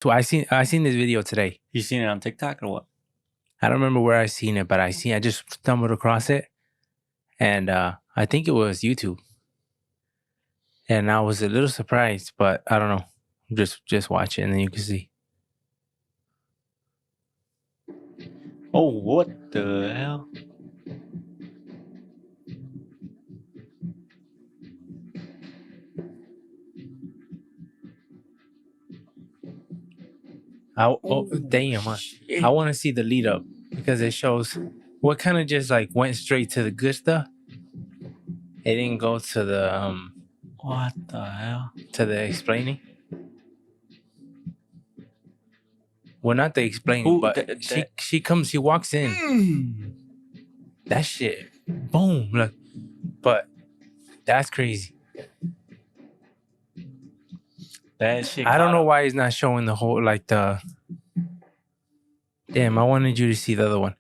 So I seen this video today. You seen it on TikTok or what? I don't remember where I seen it, but I just stumbled across it, and I think it was YouTube, and I was a little surprised, but I don't know. Just watch it, and then you can see. Oh, what the hell? Damn! I want to see the lead up because it shows what kind of just like went straight to the good stuff. It didn't go to the What the hell? to the explaining. Well, not the explaining, Who- but that- she walks in. That shit, boom! Look, but that's crazy. That shit. I don't know why he's not showing the whole like the. Damn, I wanted you to see the other one,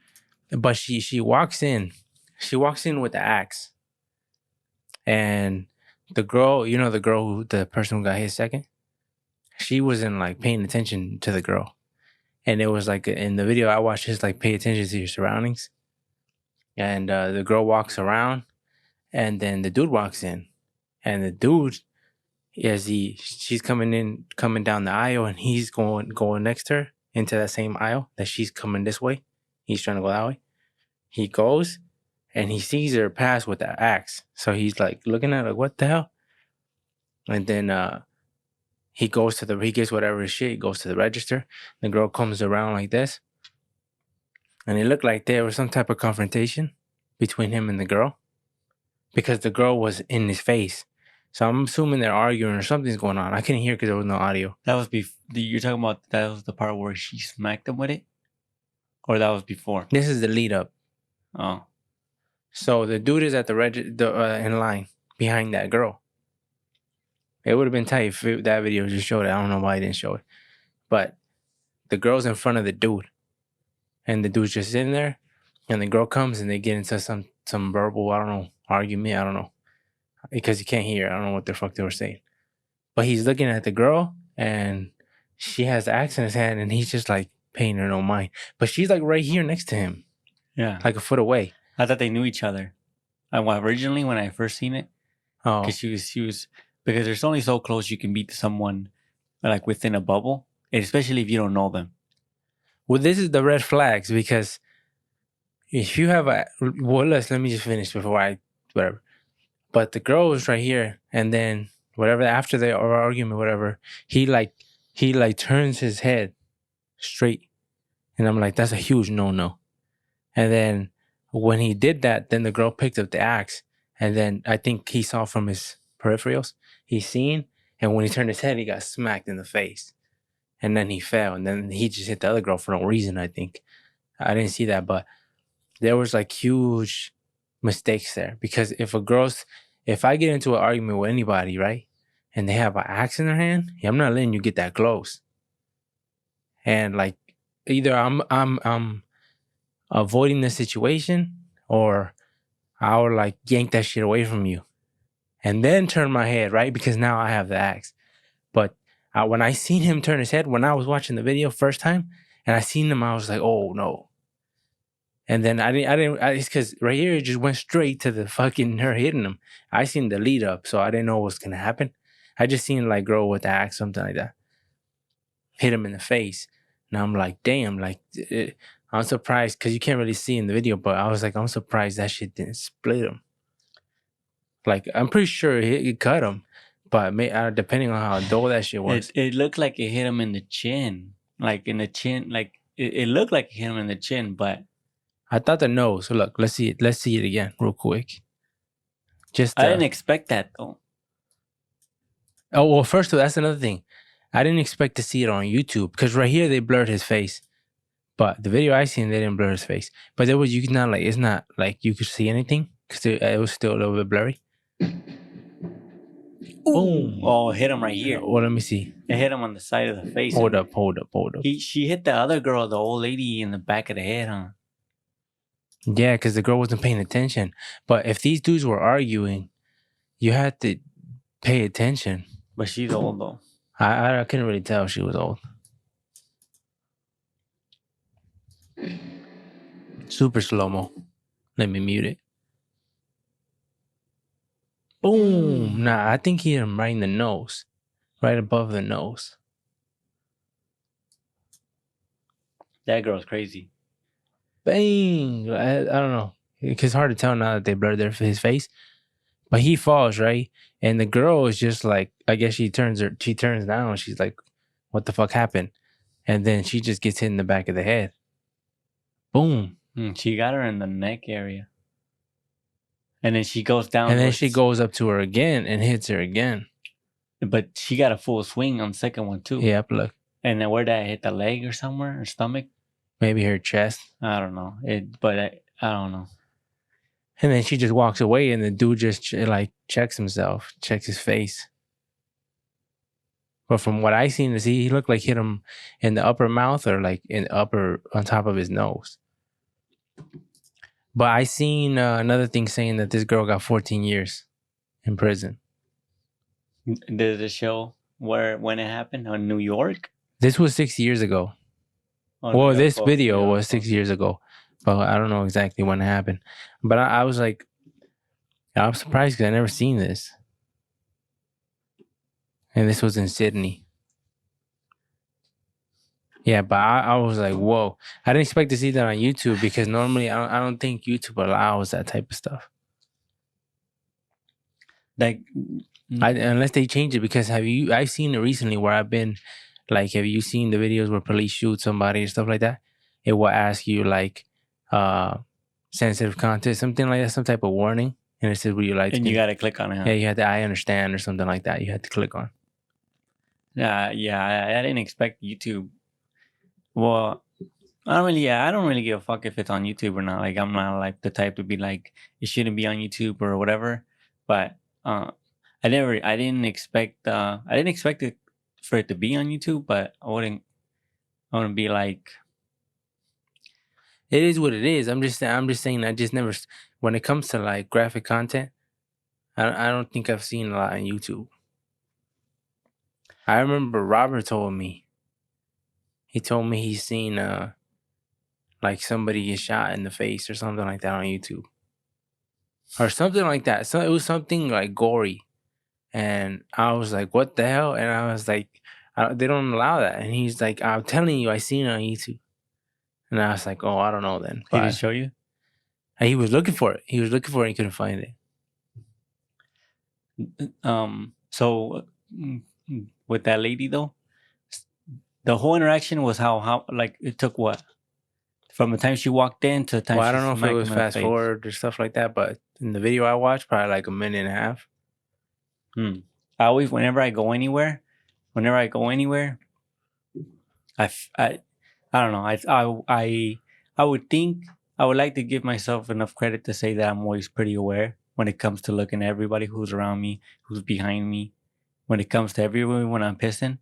but she walks in. She walks in with the axe, and the girl, the girl, the person who got hit second, she wasn't like paying attention to the girl, and it was like in the video I watched, just like pay attention to your surroundings, and the girl walks around, and then the dude walks in, and the dude, she's coming down the aisle, and he's going next to her into that same aisle that she's coming this way. He's trying to go that way. He goes and he sees her pass with that axe. So he's like looking at her like, what the hell? And then he gets whatever shit, he goes to the register. The girl comes around like this. And it looked like there was some type of confrontation between him and the girl, because the girl was in his face. So I'm assuming they're arguing or something's going on. I couldn't hear because there was no audio. That was you're talking about that was the part where she smacked him with it? Or that was before? This is the lead up. Oh. So the dude is at the in line behind that girl. It would have been tight if that video just showed it. I don't know why I didn't show it. But the girl's in front of the dude. And the dude's just sitting there. And the girl comes and they get into some verbal, I don't know, argument. I don't know. Because you can't hear. I don't know what the fuck they were saying. But he's looking at the girl and she has the axe in his hand and he's just like paying her no mind. But she's like right here next to him. Yeah. Like a foot away. I thought they knew each other. Originally, when I first seen it, because she was because there's only so close you can be to someone, like within a bubble, and especially if you don't know them. Well, this is the red flags, because if you have let me just finish before whatever. But the girl was right here, and then whatever after the argument, whatever, he turns his head straight, and I'm like, that's a huge no. And then when he did that, then the girl picked up the axe, and then I think he saw from his peripherals, he seen, and when he turned his head, he got smacked in the face, and then he fell, and then he just hit the other girl for no reason. I think I didn't see that, but there was like huge mistakes there, because if I get into an argument with anybody, right, and they have an axe in their hand, I'm not letting you get that close. And like, either I'm avoiding the situation, or I'll like yank that shit away from you and then turn my head, right? Because now I have the axe. But when I seen him turn his head, when I was watching the video first time and I seen him, I was like, oh no. And then it's because right here, it just went straight to the fucking her hitting him. I seen the lead up, so I didn't know what's going to happen. I just seen like girl with the axe, something like that, hit him in the face. And I'm like, damn, like, I'm surprised, because you can't really see in the video, but I was like, I'm surprised that shit didn't split him. Like, I'm pretty sure it cut him, but depending on how dull that shit was. It looked like it hit him in the chin. Like in the chin, like it looked like it hit him in the chin, but I thought the nose. So look, let's see it. Let's see it again real quick. I didn't expect that though. Oh, well, first of all, that's another thing. I didn't expect to see it on YouTube, because right here they blurred his face. But the video I seen, they didn't blur his face. But it's not like you could see anything, because it was still a little bit blurry. Boom! Oh, it hit him right here. Well, let me see. It hit him on the side of the face. Hold up. She hit the other girl, the old lady, in the back of the head, huh? Yeah, because the girl wasn't paying attention. But if these dudes were arguing, you had to pay attention. But she's old though. I couldn't really tell she was old. Super slow-mo. Let me mute it. Boom. Nah, I think he hit him right in the nose. Right above the nose. That girl's crazy. Bang. I don't know. It's hard to tell now that they blurred his face. But he falls, right? And the girl is just like, I guess she turns down. She's like, what the fuck happened? And then she just gets hit in the back of the head. Boom. She got her in the neck area. And then she goes down. And then she goes up to her again and hits her again. But she got a full swing on the second one too. Yep, look. And then where did I hit the leg or somewhere? Her stomach? Maybe her chest. I don't know. I don't know. And then she just walks away and the dude just checks himself, checks his face. But from what I seen, he looked like hit him in the upper mouth or like on top of his nose. But I seen another thing saying that this girl got 14 years in prison. Did it show when it happened on New York? This was 6 years ago. Well, this video was 6 years ago, but I don't know exactly when it happened. But I was like, I was surprised because I never seen this. And this was in Sydney. Yeah, but I was like, whoa. I didn't expect to see that on YouTube because normally I don't think YouTube allows that type of stuff. Like, unless they change it, because I've seen it recently where I've been, like, have you seen the videos where police shoot somebody or stuff like that? It will ask you, like, sensitive content, something like that, some type of warning. And it says, "Would you like to?" And you got to click on it. Huh? Yeah, you had to, I understand, or something like that. You had to click on. Yeah, I didn't expect YouTube. Well, I don't really give a fuck if it's on YouTube or not. Like, I'm not like the type to be like, it shouldn't be on YouTube or whatever. But I didn't expect it for it to be on YouTube, but I wouldn't be like, it is what it is. I'm just saying, I just never, when it comes to like graphic content, I don't think I've seen a lot on YouTube. I remember Robert told me. He told me he's seen like somebody get shot in the face or something like that on YouTube. Or something like that. So it was something like gory. And I was like, what the hell? And I was like, they don't allow that. And he's like, I'm telling you, I seen it on YouTube. And I was like, oh, I don't know then. He didn't show you? And he was looking for it. He was looking for it and he couldn't find it. So with that lady though, the whole interaction was how like it took what? From the time she walked in to the time I don't know if it was fast forward or stuff like that, but in the video I watched, probably like a minute and a half. I always, whenever I go anywhere, I don't know. I would think I would like to give myself enough credit to say that I'm always pretty aware when it comes to looking at everybody who's around me, who's behind me. When it comes to everyone, when I'm pissing,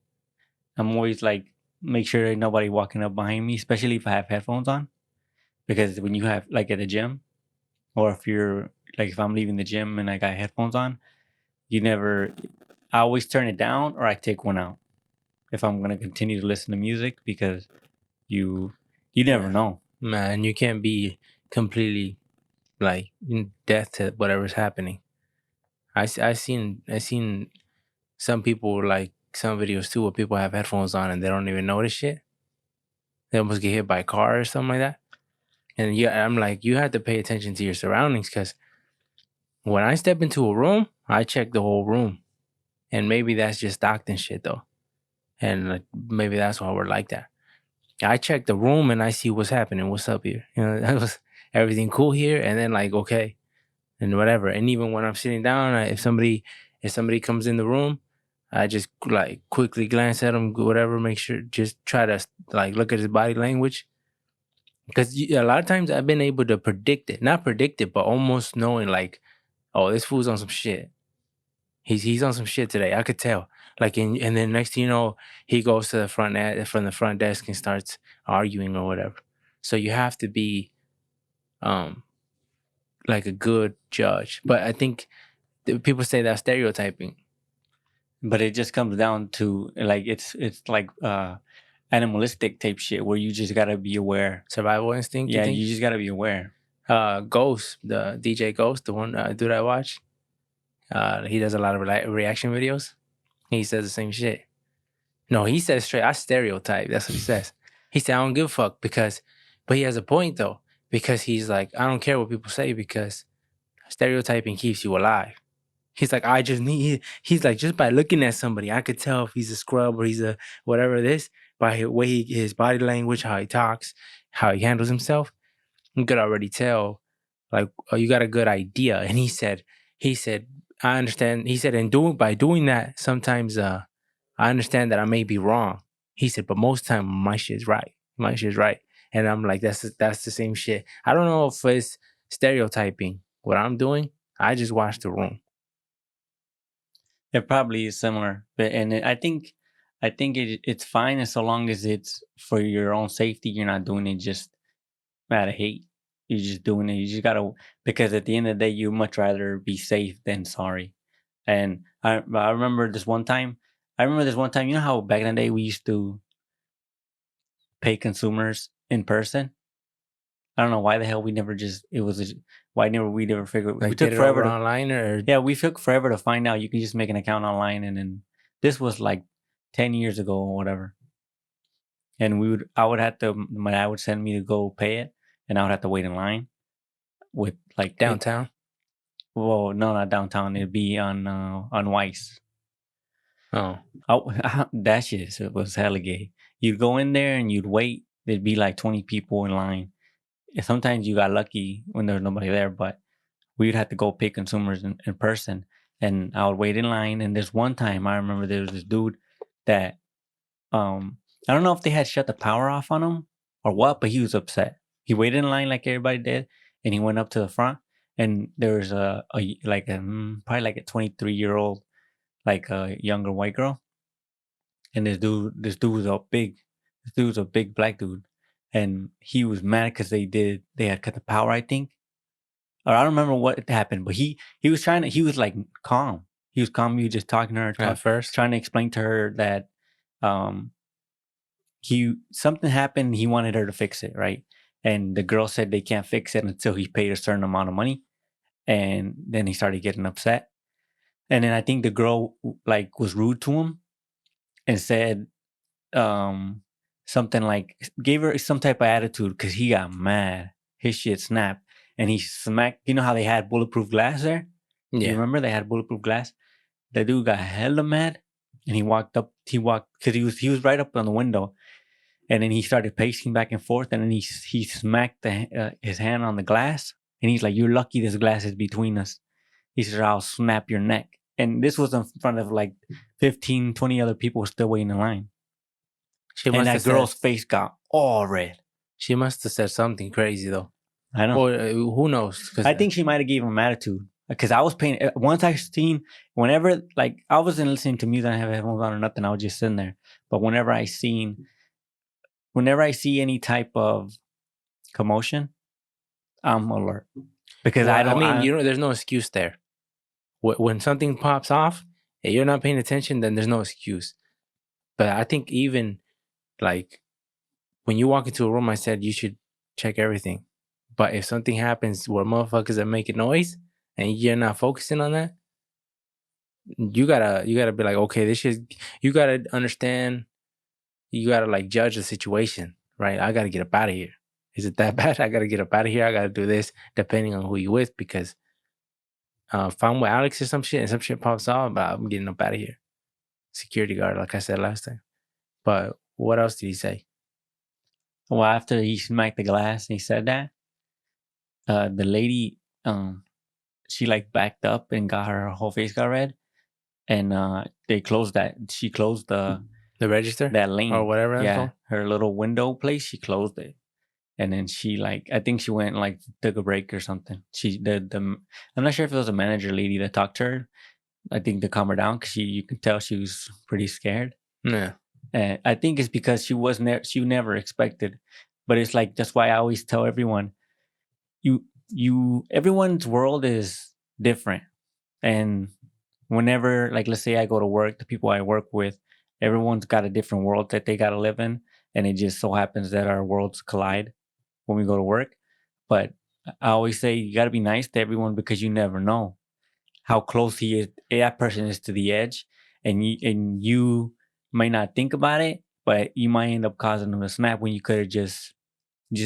I'm always like, make sure ain't nobody walking up behind me, especially if I have headphones on. Because when you have, like at the gym, or if I'm leaving the gym and I got headphones on, I always turn it down or I take one out if I'm going to continue to listen to music, because you never know. Man, you can't be completely like deaf to whatever's happening. I seen some people, like some videos too, where people have headphones on and they don't even notice shit. They almost get hit by a car or something like that. And yeah, I'm like, you have to pay attention to your surroundings, because when I step into a room, I check the whole room. And maybe that's just Stockton shit though. And like, maybe that's why we're like that. I check the room and I see what's happening. What's up here? You know, that was everything cool here. And then like, okay, and whatever. And even when I'm sitting down, if somebody comes in the room, I just like quickly glance at him, whatever, make sure, just try to like look at his body language. Because a lot of times I've been able to predict it, not predict it, but almost knowing like, oh, this fool's on some shit. He's on some shit today. I could tell. Like, and then next thing you know, he goes to the front desk and starts arguing or whatever. So you have to be, like a good judge. But I think people say that's stereotyping. But it just comes down to like it's like animalistic type shit where you just gotta be aware. Survival instinct. Yeah, You think? you just gotta be aware. Ghost, the DJ Ghost, the one dude I watch. He does a lot of reaction videos. He says the same shit. No, he says straight. I stereotype. That's what he says. He said I don't give a fuck because, but he has a point though because he's like I don't care what people say because stereotyping keeps you alive. He's like I just need. He's like just by looking at somebody, I could tell if he's a scrub or he's a whatever it is by the way his body language, how he talks, how he handles himself. You could already tell, like, oh, you got a good idea. And he said, I understand. He said, and by doing that, sometimes I understand that I may be wrong. He said, but most time my shit's right. My shit's right. And I'm like, that's the same shit. I don't know if it's stereotyping what I'm doing. I just watched The Room. It probably is similar, but I think it's fine as so long as it's for your own safety. You're not doing it just out of hate. You're just doing it. You just gotta because at the end of the day, you much rather be safe than sorry. And I remember this one time. I remember this one time. You know how back in the day we used to pay consumers in person. I don't know why the hell we never just it was a, why never we never figured Like, we took did it forever over to online or yeah we took forever to find out you can just make an account online and then this was like 10 years ago or whatever and I would have to my dad would send me to go pay it and I would have to wait in line with like downtown? well no not downtown it'd be on Weiss. Oh, That shit was hella gay. You'd go in there and you'd wait. There'd be like 20 people in line. Sometimes you got lucky when there was nobody there, but we'd have to go pay consumers in person. And I would wait in line. And there's one time I remember there was this dude that I don't know if they had shut the power off on him or what, but he was upset. He waited in line like everybody did, and he went up to the front. And there was probably like a 23-year-old like a younger white girl, and this dude was a big black dude, and he was mad because they had cut the power, I think, or I don't remember what happened, but he was he was like calm. He was calm. He was just talking to her, at first. trying to explain to her that um he something happened. He wanted her to fix it, right? And the girl said they can't fix it until he paid a certain amount of money, and then he started getting upset. And then I think the girl like was rude to him and said something like gave her some type of attitude because he got mad. His shit snapped and he smacked. You know how they had bulletproof glass there? Yeah. You remember they had bulletproof glass? The dude got hella mad and he walked because he was right up on the window, and then he started pacing back and forth, and then he smacked his hand on the glass, and he's like, "You're lucky this glass is between us." He said, "I'll snap your neck." And this was in front of like 15, 20 other people still waiting in line. She And must that have girl's said, face got all red. she must have said something crazy though. I know. Or who knows? I think she might have gave him attitude because I was paying. Once I seen, whenever like I wasn't listening to music, I have headphones on or nothing. I was just sitting there. But whenever I see any type of commotion, I'm alert because well, I don't. I mean, you know, there's no excuse there. When something pops off and you're not paying attention, then there's no excuse. But I think even like when you walk into a room, I said you should check everything. But if something happens where motherfuckers are making noise and you're not focusing on that, you gotta be like, okay, this shit. You gotta understand. You gotta like judge the situation, right? I gotta get up out of here. Is it that bad? I gotta get up out of here. I gotta do this, depending on who you with, because if I'm with Alex or some shit and some shit pops off, I'm getting up out of here. Security guard, like I said last time. But what else did he say? Well, after he smacked the glass, and he said that the lady, she like backed up and got her whole face got red, and they closed that. She closed The register that lane or whatever that's Yeah, called. her little window place. She closed it, and then she like I think she went like took a break or something. I'm not sure if it was a manager lady that talked to her. I think to calm her down because you can tell she was pretty scared. Yeah. And I think it's because she never expected. But it's like that's why I always tell everyone, everyone's world is different. And whenever like let's say I go to work, the people I work with, everyone's got a different world that they gotta live in. and it just so happens that our worlds collide when we go to work. But I always say you got to be nice to everyone because you never know how close that person is to the edge, and you might not think about it, but you might end up causing them to snap when you could have just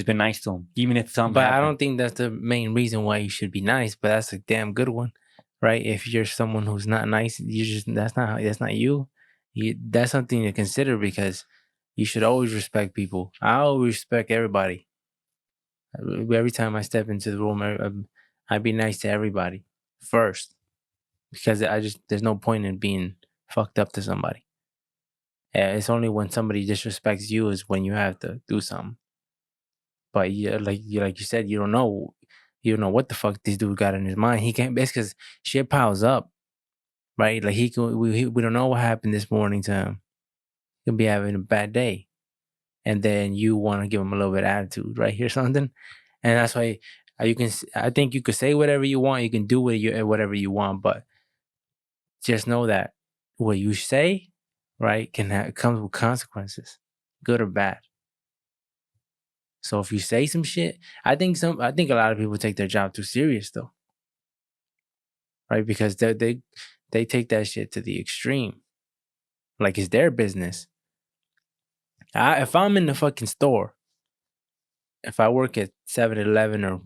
been nice to them, even if something But I happened. don't think that's the main reason why you should be nice. But that's a damn good one, right? If you're someone who's not nice, you just that's not you. That's something to consider because you should always respect people. I always respect everybody. Every time I step into the room, I be nice to everybody first because I just there's no point in being fucked up to somebody. It's only when somebody disrespects you is when you have to do something. But yeah, like you said, you don't know what the fuck this dude got in his mind. He can't. It's because shit piles up, right? Like we don't know what happened this morning to him. He'll be having a bad day, and then you want to give him a little bit of attitude, right? Here's something, and that's why I think you could say whatever you want. You can do whatever you want, but just know that what you say, right, comes with consequences, good or bad. So if you say some shit, I think a lot of people take their job too serious though, right? Because they take that shit to the extreme, like it's their business. If I'm in the fucking store, if I work at 7-Eleven or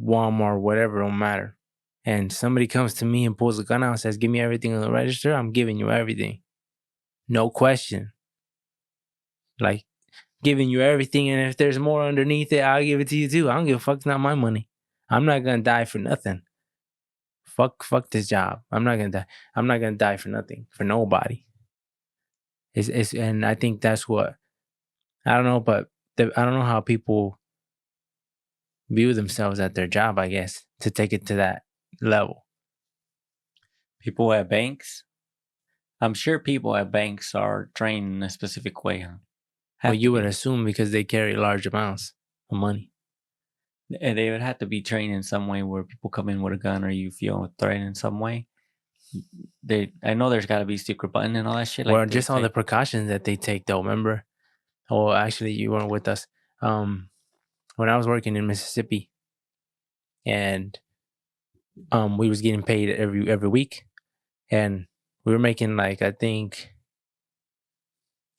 Walmart, whatever, don't matter, and somebody comes to me and pulls a gun out and says, "Give me everything on the register," I'm giving you everything, no question. Like giving you everything, and if there's more underneath it, I'll give it to you too. I don't give a fuck. It's not my money. I'm not gonna die for nothing. Fuck this job. I'm not gonna die. I'm not gonna die for nothing, for nobody. And I think that's what I don't know, but I don't know how people view themselves at their job. I guess to take it to that level. People at banks, I'm sure people at banks are trained in a specific way. Huh? Well, you would assume because they carry large amounts of money. They would have to be trained in some way where people come in with a gun or you feel threatened in some way. I know there's got to be secret button and all that shit. Or just all the precautions that they take, though. Remember? Oh, actually, you weren't with us. When I was working in Mississippi, and we was getting paid every week, and we were making like I think.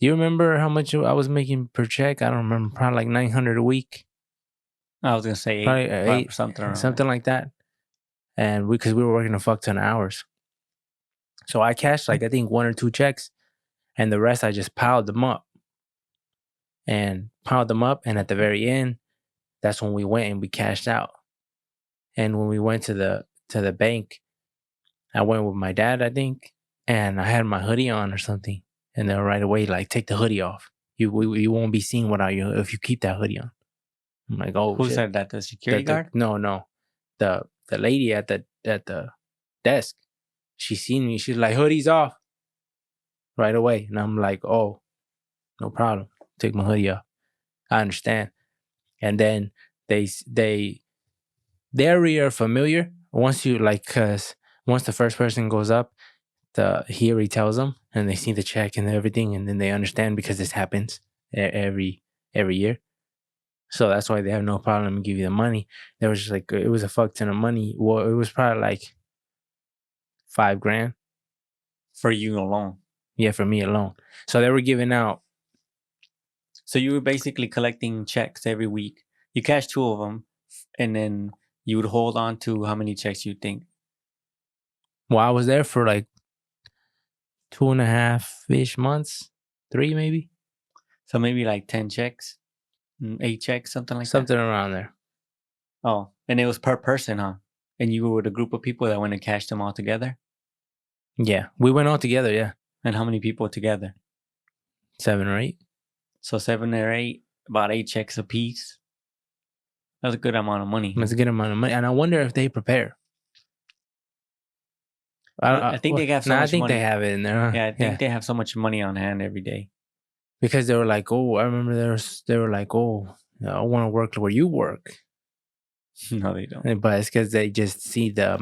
Do you remember how much I was making per check? I don't remember. Probably like 900 a week. I was gonna say Probably eight something like that. And because we were working a fuck ton of hours, so I cashed like I think 1 or 2 checks, and the rest I just piled them up. And at the very end, that's when we went and we cashed out. And when we went to the bank, I went with my dad, I think, and I had my hoodie on or something, and they'll right away like take the hoodie off. You won't be seen without you if you keep that hoodie on. I'm like, oh, who shit. said that? The security guard? No, the lady at the desk. She seen me. She's like, hoodie's off right away, and I'm like, oh, no problem. Take my hoodie off. I understand. And then they are familiar once you like, cause once the first person goes up, he already tells them, and they see the check and everything, and then they understand because this happens every year. So that's why they have no problem giving you the money. There was just like it was a fuck ton of money. Well, it was probably like $5,000 for you alone. Yeah, for me alone. So they were giving out. So you were basically collecting checks every week. You cashed 2 of them, and then you would hold on to how many checks you think? Well, I was there for like 2.5-ish months, 3 maybe. So maybe like 10 checks, 8 checks, something like that. Something around there. Oh, and it was per person, huh? And you were with a group of people that went and cashed them all together? Yeah, we went all together, yeah. And how many people together? 7 or 8. So 7 or 8, about 8 checks a piece. That's a good amount of money. That's a good amount of money. And I wonder if they prepare. I think they have so much money. I think they have it in there. Huh? Yeah, I think they have so much money on hand every day. Because they were like, oh, I remember they were like, oh, I want to work where you work. No, they don't. But it's because they just see the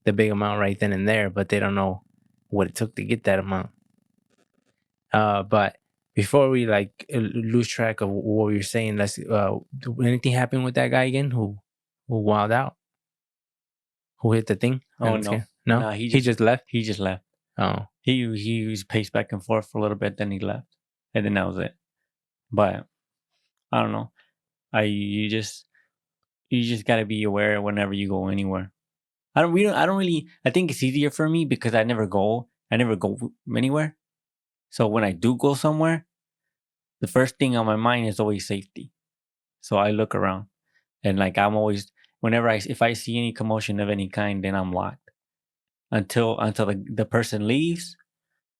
big amount right then and there, but they don't know what it took to get that amount. But before we like lose track of what we were saying, let's anything happen with that guy again who wild out, who hit the thing? Oh no, No, no, he just left. he just left. Oh, He was paced back and forth for a little bit, then he left, and then that was it. But I don't know. You just gotta be aware whenever you go anywhere. I don't really. I think it's easier for me because I never go. I never go anywhere. So when I do go somewhere, the first thing on my mind is always safety. So I look around, and like I'm always whenever if I see any commotion of any kind, then I'm locked until the person leaves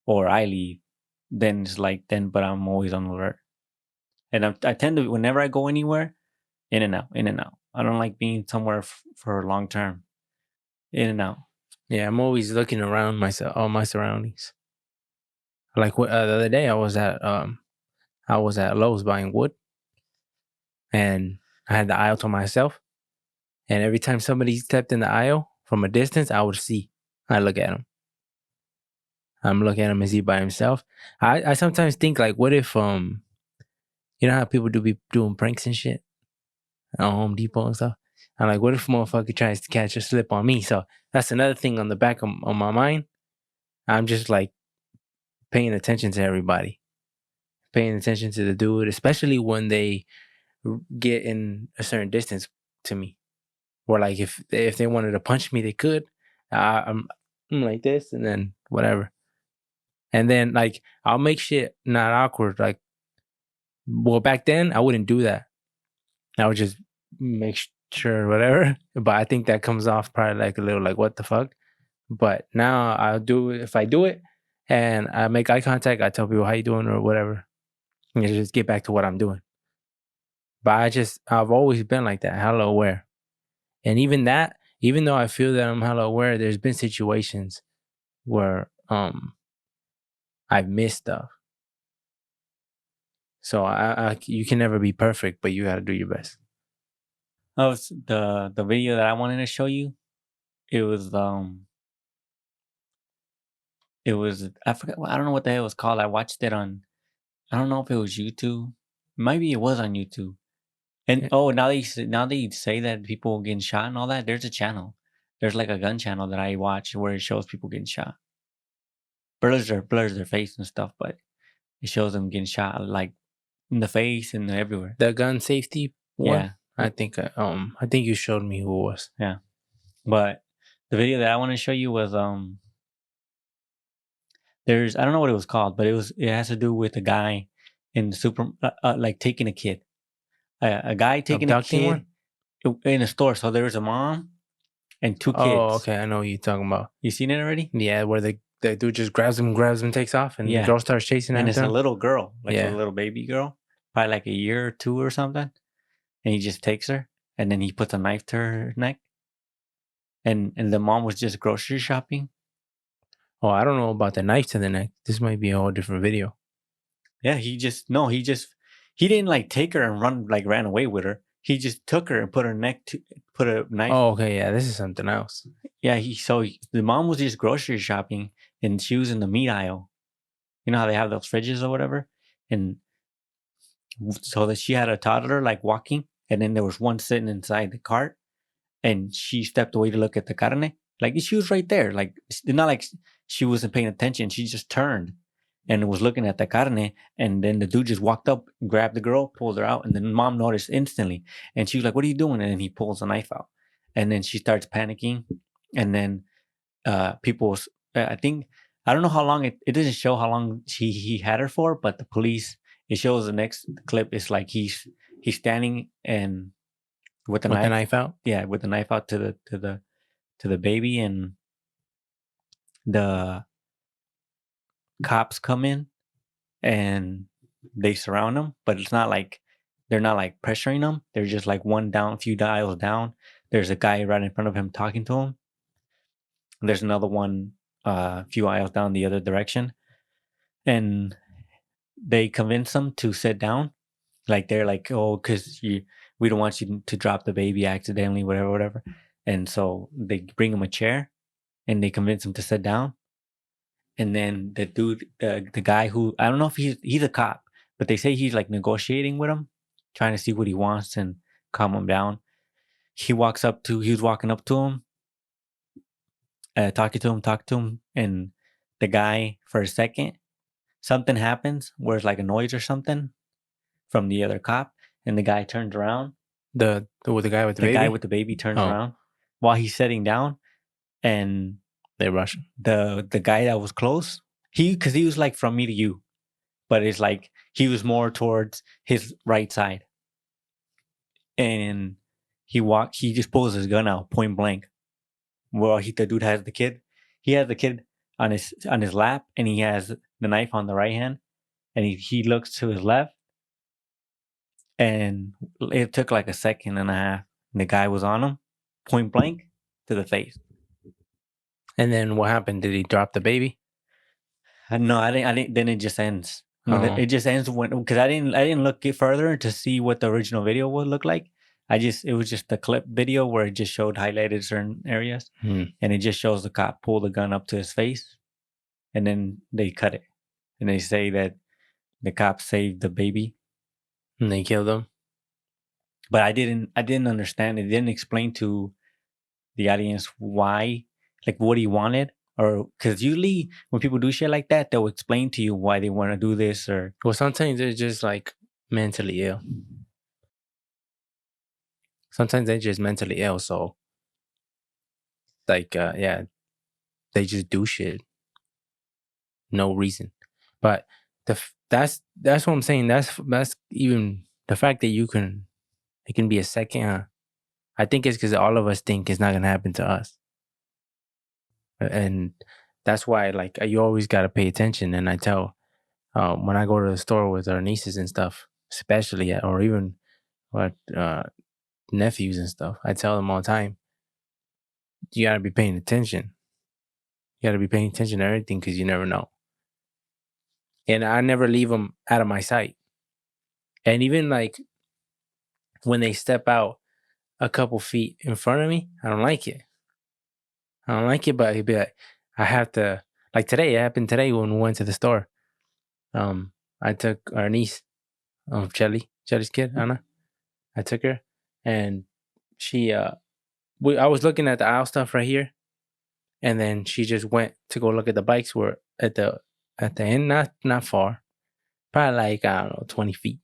or I leave. Then it's like then, but I'm always on alert. And I tend to whenever I go anywhere, in and out, in and out. I don't like being somewhere for long term. In and out. yeah, I'm always looking around myself, all my surroundings. Like the other day, I was at Lowe's buying wood, and I had the aisle to myself. And every time somebody stepped in the aisle from a distance, I would see. I look at him. I'm looking at him as he by himself. I sometimes think like, what if you know how people do be doing pranks and shit at Home Depot and stuff. I'm like, what if a motherfucker tries to catch a slip on me? So that's another thing on the back of on my mind. I'm just like paying attention to everybody, paying attention to the dude, especially when they get in a certain distance to me. Or like if they wanted to punch me, they could. I'm like this, and then whatever, and then like I'll make shit not awkward. Like, well, back then I wouldn't do that. I would just make sure whatever. But I think that comes off probably like a little like what the fuck. But now I'll do it. If I do it and I make eye contact, I tell people how you doing or whatever, and just get back to what I'm doing. But I've always been like that, hella aware. And even that, even though I feel that I'm hella aware, there's been situations where I've missed stuff. So you can never be perfect, but you got to do your best. Oh, the video that I wanted to show you. It was I forgot. I don't know what the hell it was called. I watched it on. I don't know if it was YouTube. Maybe it was on YouTube. And oh, now they say that people getting shot and all that. There's a channel. There's like a gun channel that I watch where it shows people getting shot. Blurs their face and stuff, but it shows them getting shot like in the face and everywhere. The gun safety one. Yeah. I think you showed me who it was. Yeah. But the video that I want to show you was there's I don't know what it was called, but it has to do with a guy in the like taking a kid. A guy taking Abducting a kid in a store. So there was a mom and two kids. Oh, okay. I know what you're talking about. You seen it already? Yeah, where the dude just grabs him, takes off, and Yeah. the girl starts chasing And after it's a him. little girl, like Yeah. a little baby girl, probably like a year or two or something. And he just takes her, and then he puts a knife to her neck. And the mom was just grocery shopping. Oh, I don't know about the knife to the neck. This might be a whole different video. Yeah, he didn't like take her and ran away with her. He just took her and put a knife. Oh, okay. Yeah, this is something else. Yeah, the mom was just grocery shopping and she was in the meat aisle. You know how they have those fridges or whatever? And so that she had a toddler like walking, and then there was one sitting inside the cart, and she stepped away to look at the carne. Like she was right there. Like it's not like she wasn't paying attention. She just turned and was looking at the carne, and then the dude just walked up, grabbed the girl, pulled her out, and then mom noticed instantly, and she was like, "What are you doing?" And then he pulls the knife out, and then she starts panicking, and then people, I think, I don't know how long it doesn't show how long he had her for, but the police, it shows the next clip is like he's standing and with the knife out. Yeah, with the knife out to the baby, and the cops come in and they surround him, but it's not like they're not like pressuring him. They're just like few aisles down. There's a guy right in front of him talking to him. There's another one few aisles down the other direction, and they convince him to sit down. Like they're like, oh, because we don't want you to drop the baby accidentally, whatever. And so they bring him a chair, and they convince him to sit down. And then the dude, the guy who I don't know if he's a cop, But they say he's like negotiating with him, trying to see what he wants and calm him down. He was walking up to him, talking to him, and the guy, for a second, something happens where it's like a noise or something from the other cop, and the guy turns around. The guy with the The baby. guy with the baby turns Oh. around while he's sitting down, and They rush him. the guy that was close, because he was like from me to you, but it's like he was more towards his right side, and he just pulls his gun out point blank. Well, the dude has the kid. He has the kid on his lap, and he has the knife on the right hand, and he looks to his left, and it took like a second and a half. And the guy was on him, point blank to the face. And then what happened? Did he drop the baby? No, I didn't. Then it just ends. Oh. It just ends because I didn't look it further to see what the original video would look like. It was just the clip video where it just showed highlighted certain areas, and it just shows the cop pull the gun up to his face, and then they cut it, and they say that the cop saved the baby, And they killed him. but I didn't understand. It didn't explain to the audience why, like what he wanted, or because usually when people do shit like that, they'll explain to you why they want to do this, or Well, sometimes they're just like mentally ill. Sometimes they're just mentally ill. So, like, yeah, they just do shit, no reason. But that's what I'm saying. That's even the fact that it can be a second. I think it's because all of us think it's not gonna happen to us, and that's why like you always gotta pay attention. And I tell when I go to the store with our nieces and stuff, especially or even what nephews and stuff, I tell them all the time, you gotta be paying attention. You gotta be paying attention to everything because you never know. And I never leave them out of my sight. And even like when they step out a couple feet in front of me, I don't like it. I don't like it, but he'd be like, I have to. Like today, it happened today when we went to the store. I took our niece, Shelly's kid, Anna. I took her, and she, I was looking at the aisle stuff right here, and then she just went to go look at the bikes. Were at the end, not far, probably like I don't know, 20 feet.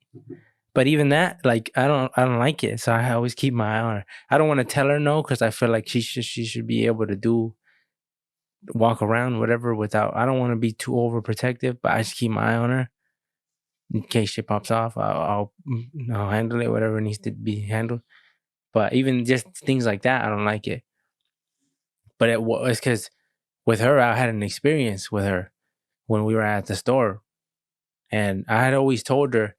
But even that, like I don't like it. So I always keep my eye on her. I don't want to tell her no because I feel like she should be able to walk around whatever without. I don't want to be too overprotective, but I just keep my eye on her in case shit pops off. I'll handle it, whatever needs to be handled. But even just things like that, I don't like it. But it was because with her, I had an experience with her when we were at the store, and I had always told her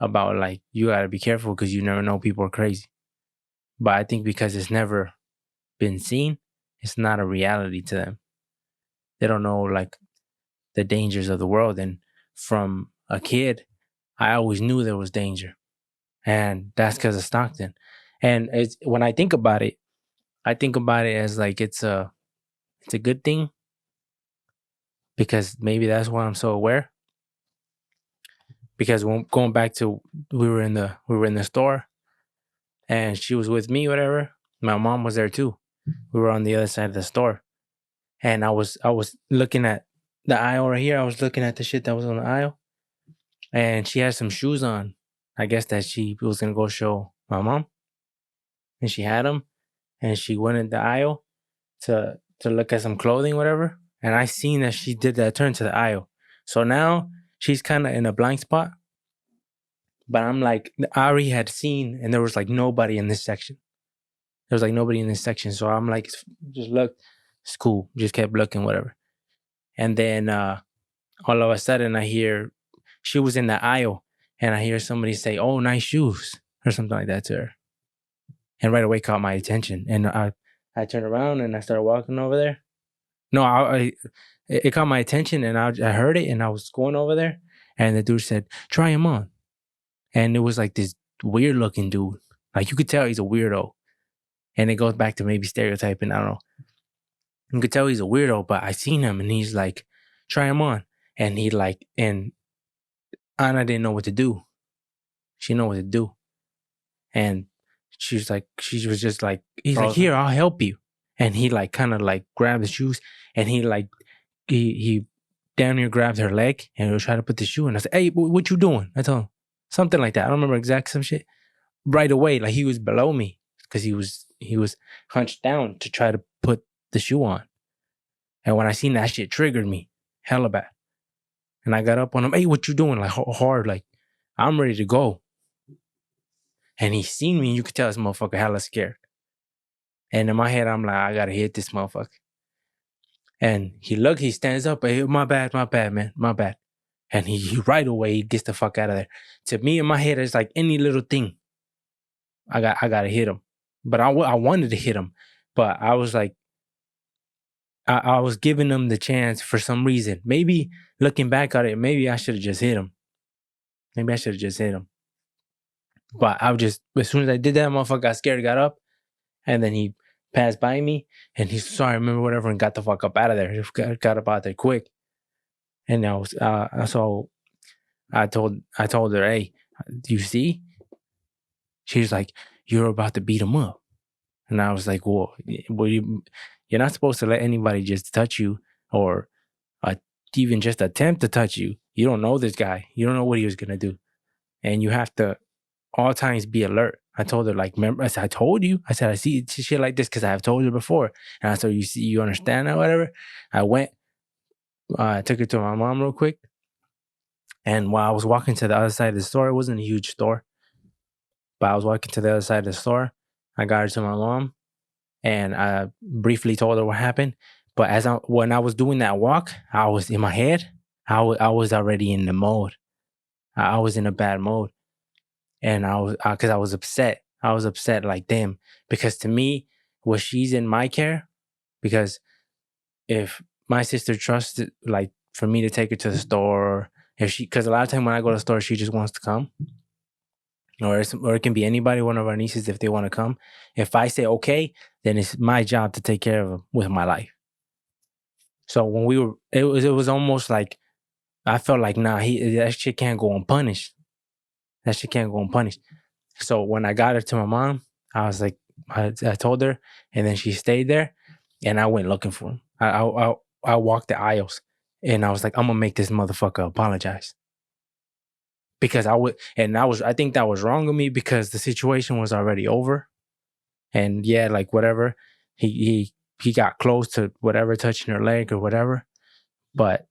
about like you got to be careful because you never know, people are crazy. But I think because it's never been seen, it's not a reality to them. They don't know like the dangers of the world. And from a kid, I always knew there was danger, and that's because of Stockton. And it's when I think about it as like it's a good thing because maybe that's why I'm so aware. Because when going back to we were in the store and she was with me, whatever. My mom was there too. We were on the other side of the store, and I was looking at the aisle right here. I was looking at the shit that was on the aisle, and she had some shoes on. I guess that she was gonna go show my mom, and she had them, and she went in the aisle to look at some clothing, whatever. And I seen that she did that turn to the aisle. So now she's kind of in a blind spot. But I'm like, I already had seen, and there was like nobody in this section. There was like nobody in this section. So I'm like, just look, it's cool. Just kept looking, whatever. And then all of a sudden I hear she was in the aisle, and I hear somebody say, "Oh, nice shoes," or something like that to her. And right away caught my attention. And I turned around and I started walking over there. No, it caught my attention, and I heard it, and I was going over there, and the dude said, "Try him on," and it was like this weird looking dude, like you could tell he's a weirdo, and it goes back to maybe stereotyping. I don't know. You could tell he's a weirdo, but I seen him, and he's like, "Try him on," and he like, and Anna didn't know what to do. She didn't know what to do. And she was just like, he's like, Frozen. here, I'll help you. And he like kind of like grabbed the shoes and he damn near grabbed her leg and he was trying to put the shoe in. I said, hey, what you doing? I told him something like that. I don't remember exact some shit. Right away, like he was below me because he was hunched down to try to put the shoe on. And when I seen that shit triggered me hella bad. And I got up on him, hey, what you doing? Like hard, like I'm ready to go. And he seen me and you could tell this motherfucker hella scared. And in my head, I'm like, I gotta hit this motherfucker. And he stands up, hey, my bad, man, my bad. And he right away he gets the fuck out of there. To me, in my head, it's like any little thing, I gotta hit him. But I wanted to hit him, but I was like, I was giving him the chance for some reason. Maybe looking back at it, maybe I should have just hit him. But I was just, as soon as I did that, motherfucker got scared, got up, and then he passed by me, and he's sorry, remember whatever, and got the fuck up out of there. He got up out there quick. And I was, so I told her, hey, do you see? She's like, you're about to beat him up. And I was like, well, you're not supposed to let anybody just touch you or even just attempt to touch you. You don't know this guy. You don't know what he was going to do. And you have to all times be alert. I told her, like, remember, I said, I told you. I said, I see shit like this because I have told you before. And I said, you understand that, whatever. I went, I took her to my mom real quick. And while I was walking to the other side of the store, it wasn't a huge store, but I was walking to the other side of the store. I got her to my mom and I briefly told her what happened. But when I was doing that walk, I was in my head, I was already in the mode. I was in a bad mode. And because I was upset. I was upset, like, damn, because to me, she's in my care, because if my sister trusted, like, for me to take her to the store, because a lot of time when I go to the store, she just wants to come, or it can be anybody, one of our nieces, if they want to come. If I say okay, then it's my job to take care of them with my life. So when it was almost like I felt like, nah, that shit can't go unpunished. That shit can't go unpunished. So when I got her to my mom, I was like, I told her, and then she stayed there, and I went looking for him. I walked the aisles, and I was like, I'm gonna make this motherfucker apologize, because I think that was wrong of me because the situation was already over, and yeah, like whatever, he got close to whatever, touching her leg or whatever, but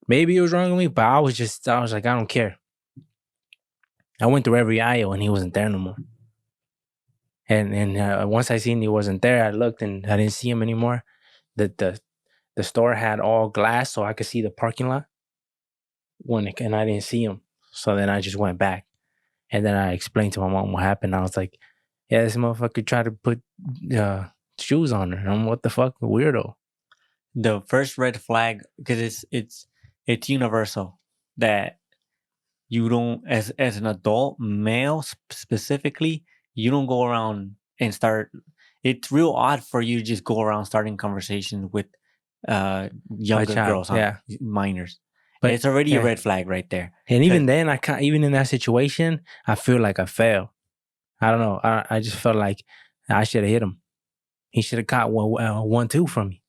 maybe it was wrong of me, but I was like, I don't care. I went through every aisle and he wasn't there no more. And once I seen he wasn't there, I looked and I didn't see him anymore. The store had all glass, so I could see the parking lot. And I didn't see him, so then I just went back, and then I explained to my mom what happened. I was like, "Yeah, this motherfucker tried to put shoes on her. I'm what the fuck, weirdo." The first red flag, because it's universal, that you don't, as an adult male specifically, you don't go around and start. It's real odd for you to just go around starting conversations with younger girls, yeah, minors. but it's already yeah. a red flag right there. And even then, I can't. Even in that situation, I feel like I failed. I don't know. I just felt like I should have hit him. He should have caught 1-2 from me.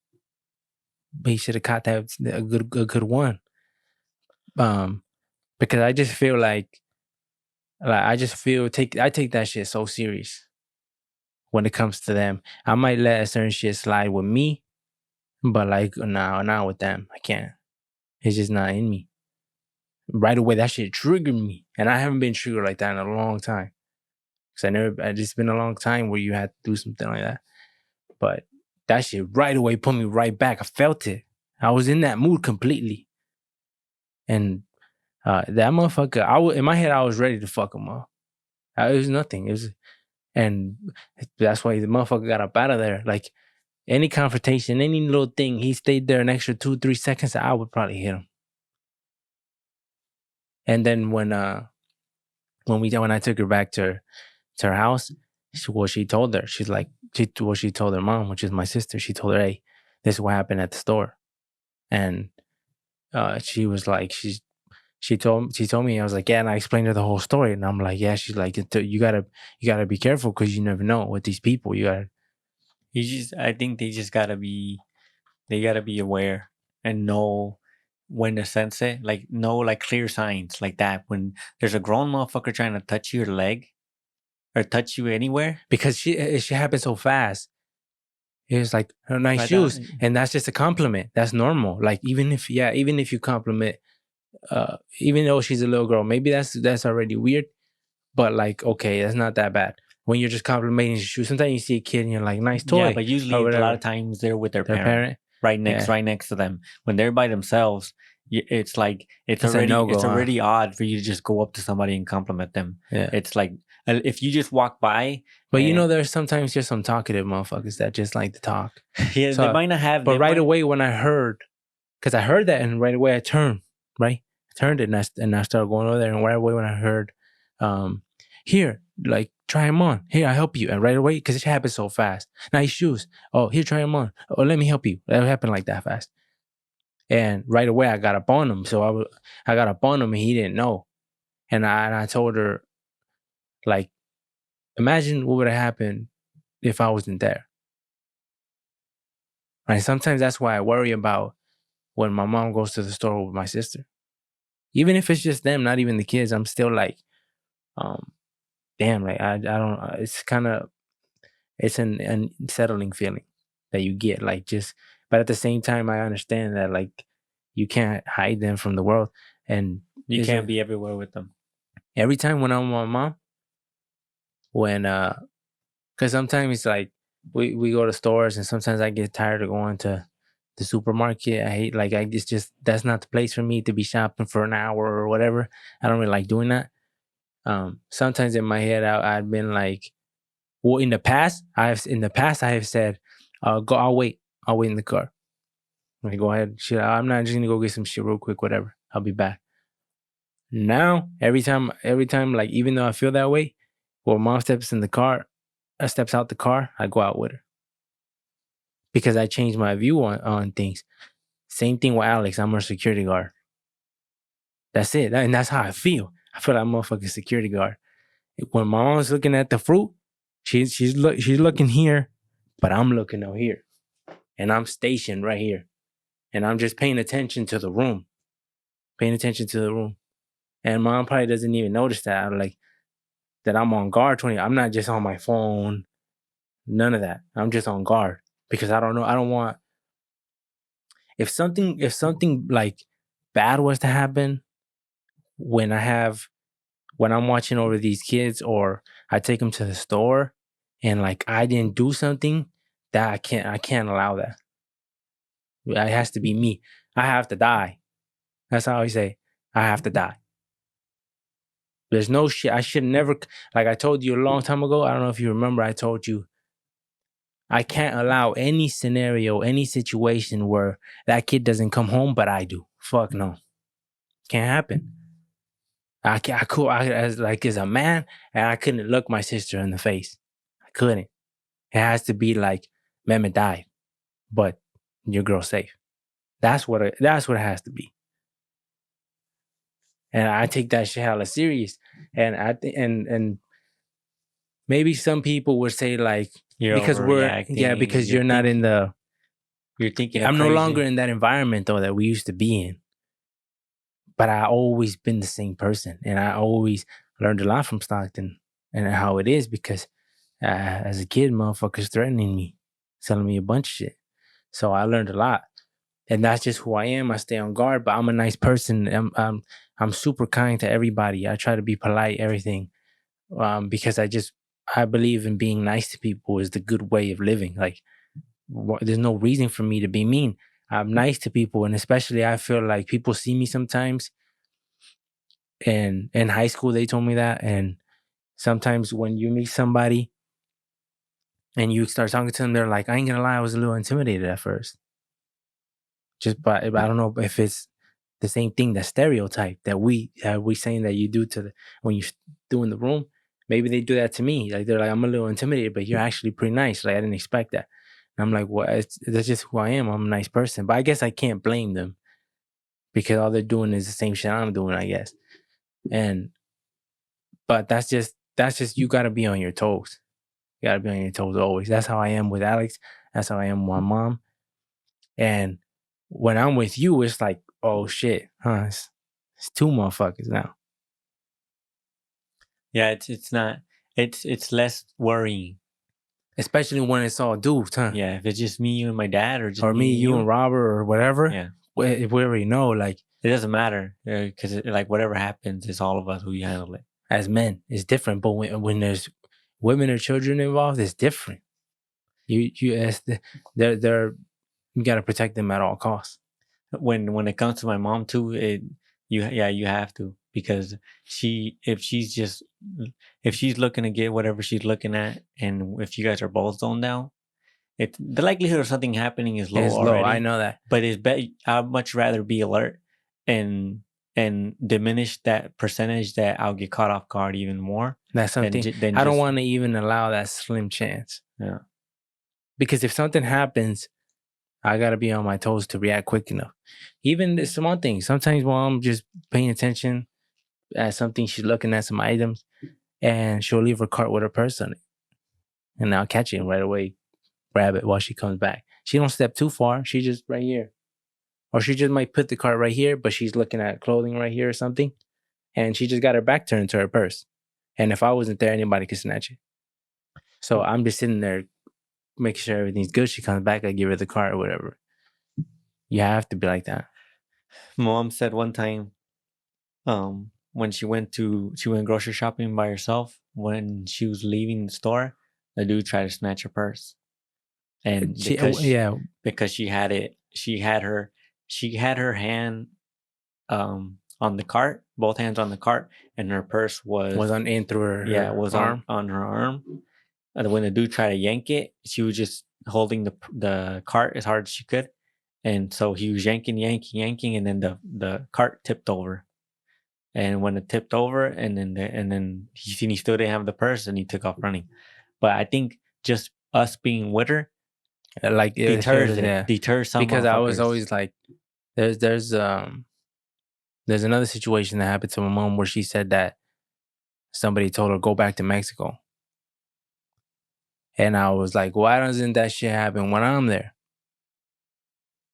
But he should have caught that a good one. Because I just feel like I take that shit so serious when it comes to them. I might let a certain shit slide with me, but like now with them, I can't. It's just not in me. Right away, that shit triggered me, and I haven't been triggered like that in a long time. Because it's been a long time where you had to do something like that. But that shit right away put me right back. I felt it. I was in that mood completely. And that motherfucker, in my head, I was ready to fuck him up. It was nothing. And that's why the motherfucker got up out of there. Like, any confrontation, any little thing, he stayed there an extra 2-3 seconds, I would probably hit him. And then when I took her back to her house, she told her, she told her mom, which is my sister, she told her, hey, this is what happened at the store. And she was like, she told me, I was like, yeah, and I explained her the whole story, and I'm like, yeah, she's like, you gotta be careful because you never know with these people. I think they gotta be aware and know when to sense it. Like know like clear signs like that when there's a grown motherfucker trying to touch your leg or touch you anywhere. because she happened so fast. It was like her nice I thought, shoes, and that's just a compliment. That's normal. Like even if you compliment, even though she's a little girl, maybe that's already weird. But like, okay, that's not that bad. When you're just complimenting your shoes, sometimes you see a kid and you're like, nice toy, yeah, but usually or a lot whatever. of times they're with their Their parent, parent, right next to them. When they're by themselves, it's like It's a no-go, it's huh? already odd for you to just go up to somebody and compliment them. Yeah. It's like if you just walk by, But there's sometimes just some talkative motherfuckers that just like to talk. yeah, So, they might not have. But right away when I heard, because I heard that, and right away I turned, right? I turned it, and I started going over there, and right away when I heard, here, like, try them on. Here, I'll help you. And right away, because it happened so fast. Nice shoes. Oh, here, try them on. Oh, let me help you. That happened like that fast. And right away I got up on him. So I got up on him, and he didn't know. And I told her, like, imagine what would have happened if I wasn't there. Right? Sometimes that's why I worry about when my mom goes to the store with my sister. Even if it's just them, not even the kids, I'm still like, damn, like I don't. It's an unsettling feeling that you get, like just. But at the same time, I understand that like you can't hide them from the world, and you can't be everywhere with them. Every time when I'm with my mom, because sometimes it's like we go to stores, and sometimes I get tired of going to the supermarket. I hate it's just that's not the place for me to be shopping for an hour or whatever. I don't really like doing that. Sometimes in my head, I've been like, well, in the past, I have said, go. I'll wait in the car. Like, go ahead. Shit, I'm not just gonna go get some shit real quick. Whatever. I'll be back. Now, every time, like even though I feel that way, when mom steps out the car, I go out with her because I changed my view on things. Same thing with Alex. I'm her security guard. That's it, and that's how I feel. I feel like I'm a motherfucking security guard. When my mom's looking at the fruit, she's looking here, but I'm looking out here, and I'm stationed right here, and I'm just paying attention to the room, And mom probably doesn't even notice that. Like that I'm on guard 20. I'm not just on my phone. None of that. I'm just on guard because I don't know. I don't want if something like bad was to happen when I'm watching over these kids, or I take them to the store and like I didn't do something, that I can't allow that. It has to be me. I have to die. That's how I always say. I have to die. There's no shit. I should never, like I told you a long time ago. I don't know if you remember. I told you I can't allow any scenario, any situation where that kid doesn't come home, but I do. Fuck no. Can't happen. As a man, and I couldn't look my sister in the face. I couldn't. It has to be like, Mehmet died, but your girl's safe. That's what it has to be. And I take that shit hella serious. And I think, and maybe some people would say like, because you're not in the. You're thinking. I'm no longer in that environment though that we used to be in. But I always been the same person, and I always learned a lot from Stockton and how it is because as a kid, motherfuckers threatening me, telling me a bunch of shit. So I learned a lot, and that's just who I am. I stay on guard, but I'm a nice person. I'm super kind to everybody. I try to be polite, everything, because I believe in being nice to people is the good way of living. Like, there's no reason for me to be mean. I'm nice to people, and especially I feel like people see me sometimes. And in high school, they told me that. And sometimes when you meet somebody and you start talking to them, they're like, I ain't gonna lie, I was a little intimidated at first. But I don't know if it's the same thing, that stereotype that we saying that you do when you do in the room. Maybe they do that to me. Like they're like, I'm a little intimidated, but you're actually pretty nice. Like I didn't expect that. And I'm like, well, that's just who I am. I'm a nice person. But I guess I can't blame them because all they're doing is the same shit I'm doing, I guess. But that's just you got to be on your toes. You got to be on your toes always. That's how I am with Alex. That's how I am with my mom. And when I'm with you, it's like, oh shit, huh? It's two motherfuckers now. Yeah, it's not. It's less worrying. Especially when it's all dudes, huh? Yeah, if it's just me, you, and my dad, or just Or me, and you, and Robert, or whatever. Yeah, we already know, like, it doesn't matter because like whatever happens, it's all of us who handle it. As men, it's different. But when there's women or children involved, it's different. They're you got to protect them at all costs. When it comes to my mom too, you have to, because if she's looking to get whatever she's looking at, and if you guys are both zoned out, the likelihood of something happening is low. It's already. Low. I know that, but I'd much rather be alert and diminish that percentage that I'll get caught off guard even more. That's something I don't want to even allow that slim chance. Yeah, because if something happens, I gotta be on my toes to react quick enough. Even the small things. Sometimes while I'm just paying attention at something, she's looking at some items, and she'll leave her cart with her purse on it, and I'll catch it right away, grab it while she comes back. She don't step too far. She just right here, or she just might put the cart right here, but she's looking at clothing right here or something, and she just got her back turned to her purse. And if I wasn't there, anybody could snatch it. So I'm just sitting there making sure everything's good. She comes back, I give her the cart or whatever. You have to be like that. Mom said one time, when she went grocery shopping by herself, when she was leaving the store, the dude tried to snatch her purse. And because she had her hand on the cart, both hands on the cart, and her purse was on in through her was arm. on her arm. And when the dude tried to yank it, she was just holding the cart as hard as she could, and so he was yanking, and then the cart tipped over. And when it tipped over, and then he still didn't have the purse, and he took off running. But I think just us being with her, like, deters some, because I was always like, there's another situation that happened to my mom where she said that somebody told her go back to Mexico, and I was like, why doesn't that shit happen when I'm there?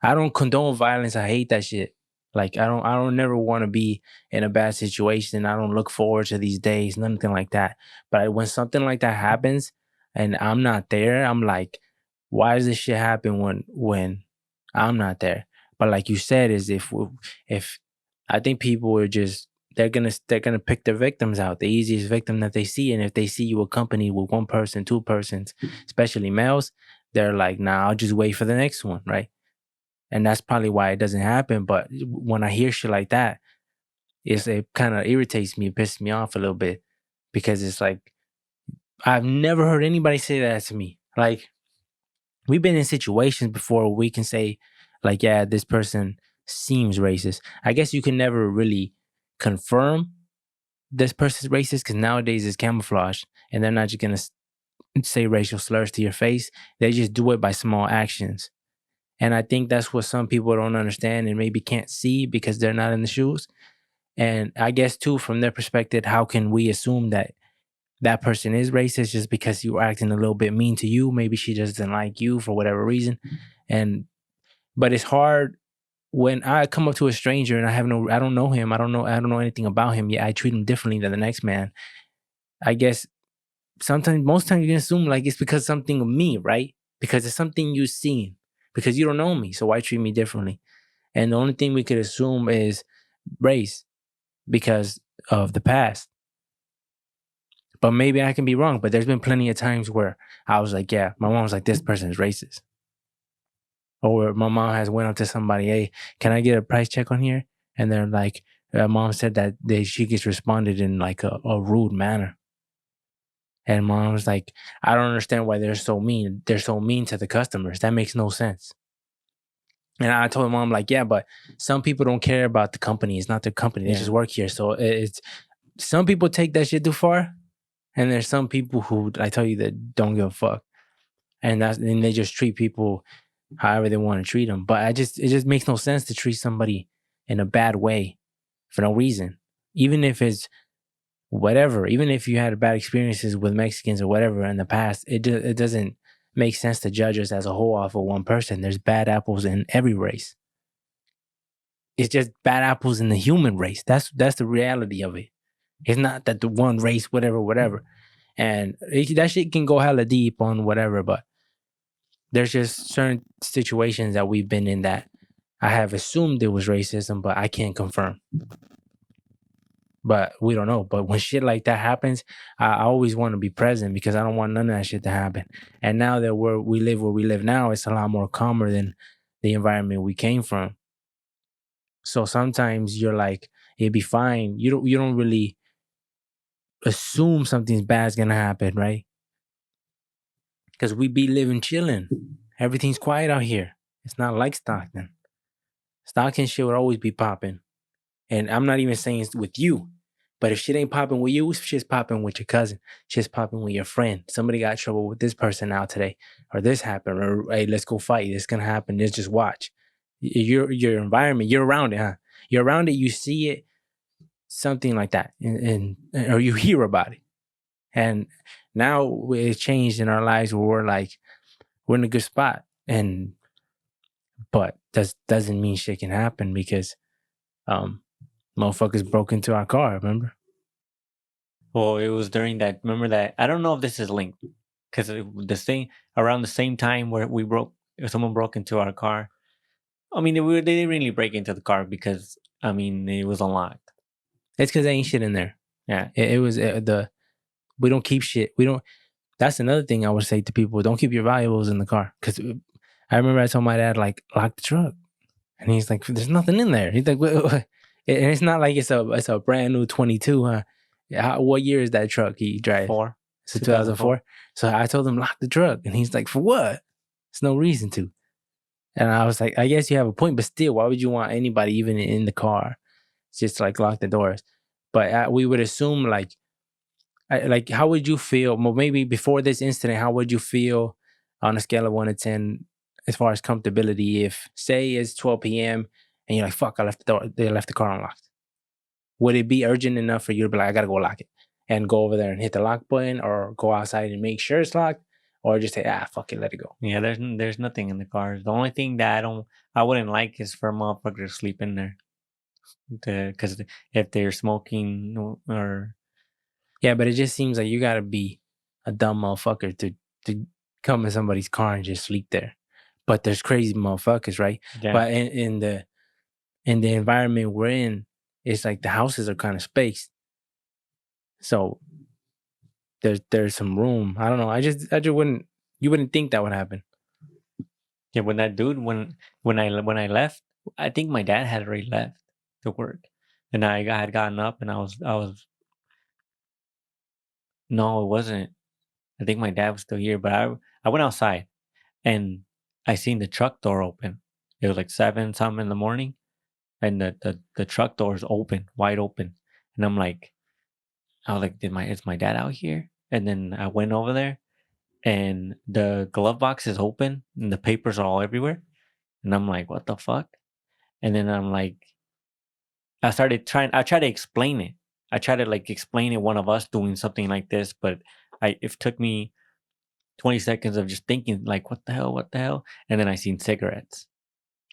I don't condone violence. I hate that shit. Like, I don't never want to be in a bad situation. I don't look forward to these days, nothing like that. But when something like that happens and I'm not there, I'm like, why does this shit happen when I'm not there? But like you said, is if I think people are just, they're gonna pick their victims out, the easiest victim that they see. And if they see you accompanied with one person, two persons, especially males, they're like, nah, I'll just wait for the next one, right? And that's probably why it doesn't happen. But when I hear shit like that, it kind of irritates me, it pisses me off a little bit, because it's like, I've never heard anybody say that to me. Like, we've been in situations before where we can say, like, yeah, this person seems racist. I guess you can never really confirm this person's racist, because nowadays it's camouflage, and they're not just gonna say racial slurs to your face. They just do it by small actions. And I think that's what some people don't understand and maybe can't see because they're not in the shoes. And I guess too, from their perspective, how can we assume that that person is racist just because you were acting a little bit mean to you? Maybe she just doesn't like you for whatever reason. But it's hard when I come up to a stranger and I don't know him. I don't know anything about him yet. I treat him differently than the next man. I guess most times you can assume like it's because something of me, right? Because it's something you've seen. Because you don't know me, so why treat me differently? And the only thing we could assume is race because of the past. But maybe I can be wrong, but there's been plenty of times where I was like, yeah, my mom was like, this person is racist. Or my mom has went up to somebody, hey, can I get a price check on here? And they're like, mom said that she gets responded in like a rude manner. And mom was like, I don't understand why they're so mean. They're so mean to the customers. That makes no sense. And I told mom, like, yeah, but some people don't care about the company. It's not their company. They just work here. So it's some people take that shit too far. And there's some people who, I tell you, that don't give a fuck. And and they just treat people however they want to treat them. But it just makes no sense to treat somebody in a bad way for no reason, even if it's whatever, even if you had bad experiences with Mexicans or whatever in the past, it doesn't make sense to judge us as a whole off of one person. There's bad apples in every race. It's just bad apples in the human race. That's the reality of it. It's not that the one race, whatever. And that shit can go hella deep on whatever, but there's just certain situations that we've been in that I have assumed it was racism, but I can't confirm. But we don't know. But when shit like that happens, I always want to be present because I don't want none of that shit to happen. And now that where we live now, it's a lot more calmer than the environment we came from. So sometimes you're like, it'd be fine. You don't really assume something's bad's gonna happen, right? Because we be living chilling. Everything's quiet out here. It's not like Stockton. Stockton shit would always be popping. And I'm not even saying it's with you. But if shit ain't popping with you, shit's popping with your cousin. Shit's popping with your friend. Somebody got in trouble with this person out today. Or this happened. Or hey, let's go fight. It's gonna happen. Let's just watch. Your environment, you're around it, huh? You're around it, you see it, something like that. And or you hear about it. And now it's changed in our lives where we're like, we're in a good spot. But doesn't mean shit can happen because motherfuckers broke into our car, remember? Well, it was during that. Remember that? I don't know if this is linked because around the same time where someone broke into our car. I mean, they didn't really break into the car because I mean it was unlocked. It's because there ain't shit in there. Yeah, It was we don't keep shit. We don't. That's another thing I would say to people: don't keep your valuables in the car. Because I remember I told my dad like lock the truck, and he's like, "There's nothing in there." He's like, what? And it's not like it's a brand new 22, huh? What year is that truck he drives? 4. It's a 2004. So I told him lock the truck, and he's like, "For what? There's no reason to." And I was like, "I guess you have a point, but still, why would you want anybody even in the car just like lock the doors?" But we would assume like how would you feel? Well, maybe before this incident, how would you feel on a scale of 1 to 10 as far as comfortability? If say it's 12 p.m. and you're like, "Fuck, they left the car unlocked." Would it be urgent enough for you to be like, "I gotta go lock it," and go over there and hit the lock button, or go outside and make sure it's locked, or just say, fuck it, let it go? Yeah, there's nothing in the cars. The only thing that I wouldn't like is for motherfuckers to sleep in there. Because if they're smoking or Yeah, but it just seems like you gotta be a dumb motherfucker to come in somebody's car and just sleep there. But there's crazy motherfuckers, right? yeah, But in the environment we're in, it's like the houses are kind of spaced. So there's some room. I don't know. I just wouldn't you wouldn't think that would happen. yeah. When that dude when I left, I think my dad had already left to work, and I had gotten up and I was no, it wasn't. I think my dad was still here, but I went outside and I seen the truck door open. It was like 7 something in the morning, and the truck door is open, wide open, and I was like, is my dad out here? And then I went over there, and the glove box is open, and the papers are all everywhere, and I'm like, what the fuck? And then I'm like, I tried to explain it. I tried to like explain it, one of us doing something like this, but it took me 20 seconds of just thinking like, what the hell? And then I seen cigarettes.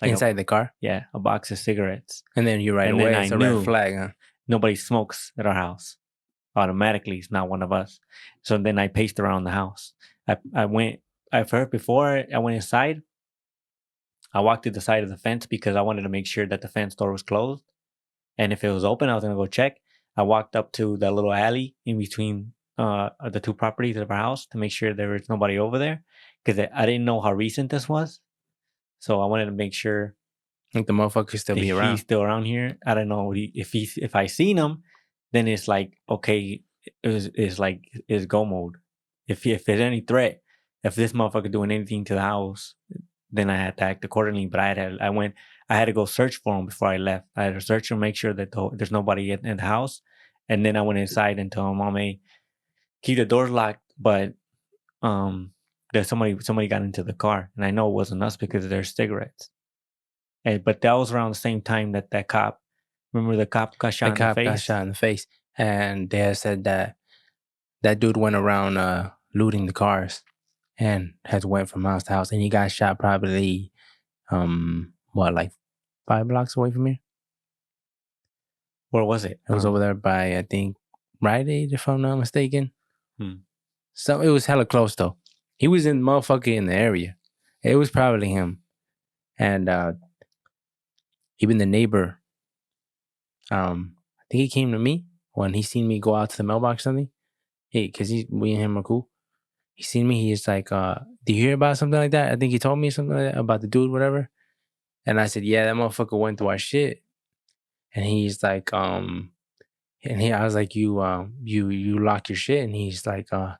Like Inside the car? yeah, a box of cigarettes. And then you right And then away, I it's a knew red flag, huh? nobody smokes at our house. Automatically, it's not one of us. So then I paced around the house. I went, before I went inside, I walked to the side of the fence because I wanted to make sure that the fence door was closed. And if it was open, I was going to go check. I walked up to the little alley in between the two properties of our house to make sure there was nobody over there because I didn't know how recent this was. So I wanted to make sure Like the motherfucker still that be around. he's still around here. I don't know if I seen him, then it's like okay, it's go mode. If there's any threat, if this motherfucker doing anything to the house, then I had to act accordingly. But I had to go search for him before I left. I had to search and make sure that there's nobody in the house, and then I went inside and told Mom, "Hey, keep the doors locked." But there's somebody got into the car, and I know it wasn't us because there's cigarettes. But that was around the same time that that cop. Remember the cop got The shot in the cop got face. shot in the face, and they had said that that dude went around looting the cars and has went from house to house, and he got shot probably what, like 5 blocks away from here. Where was it? It was over there by, I think, Rite Aid, if I'm not mistaken. Hmm. So it was hella close though. He was in motherfucker in the area. It was probably him, and even the neighbor. I think he came to me when he seen me go out to the mailbox or something. Because we and him are cool. He seen me. He's like, "Do you hear about something like that?" I think he told me something like that about the dude, whatever. And I said, "Yeah, that motherfucker went through our shit." And he's like, I was like, you lock your shit." And he's like, "I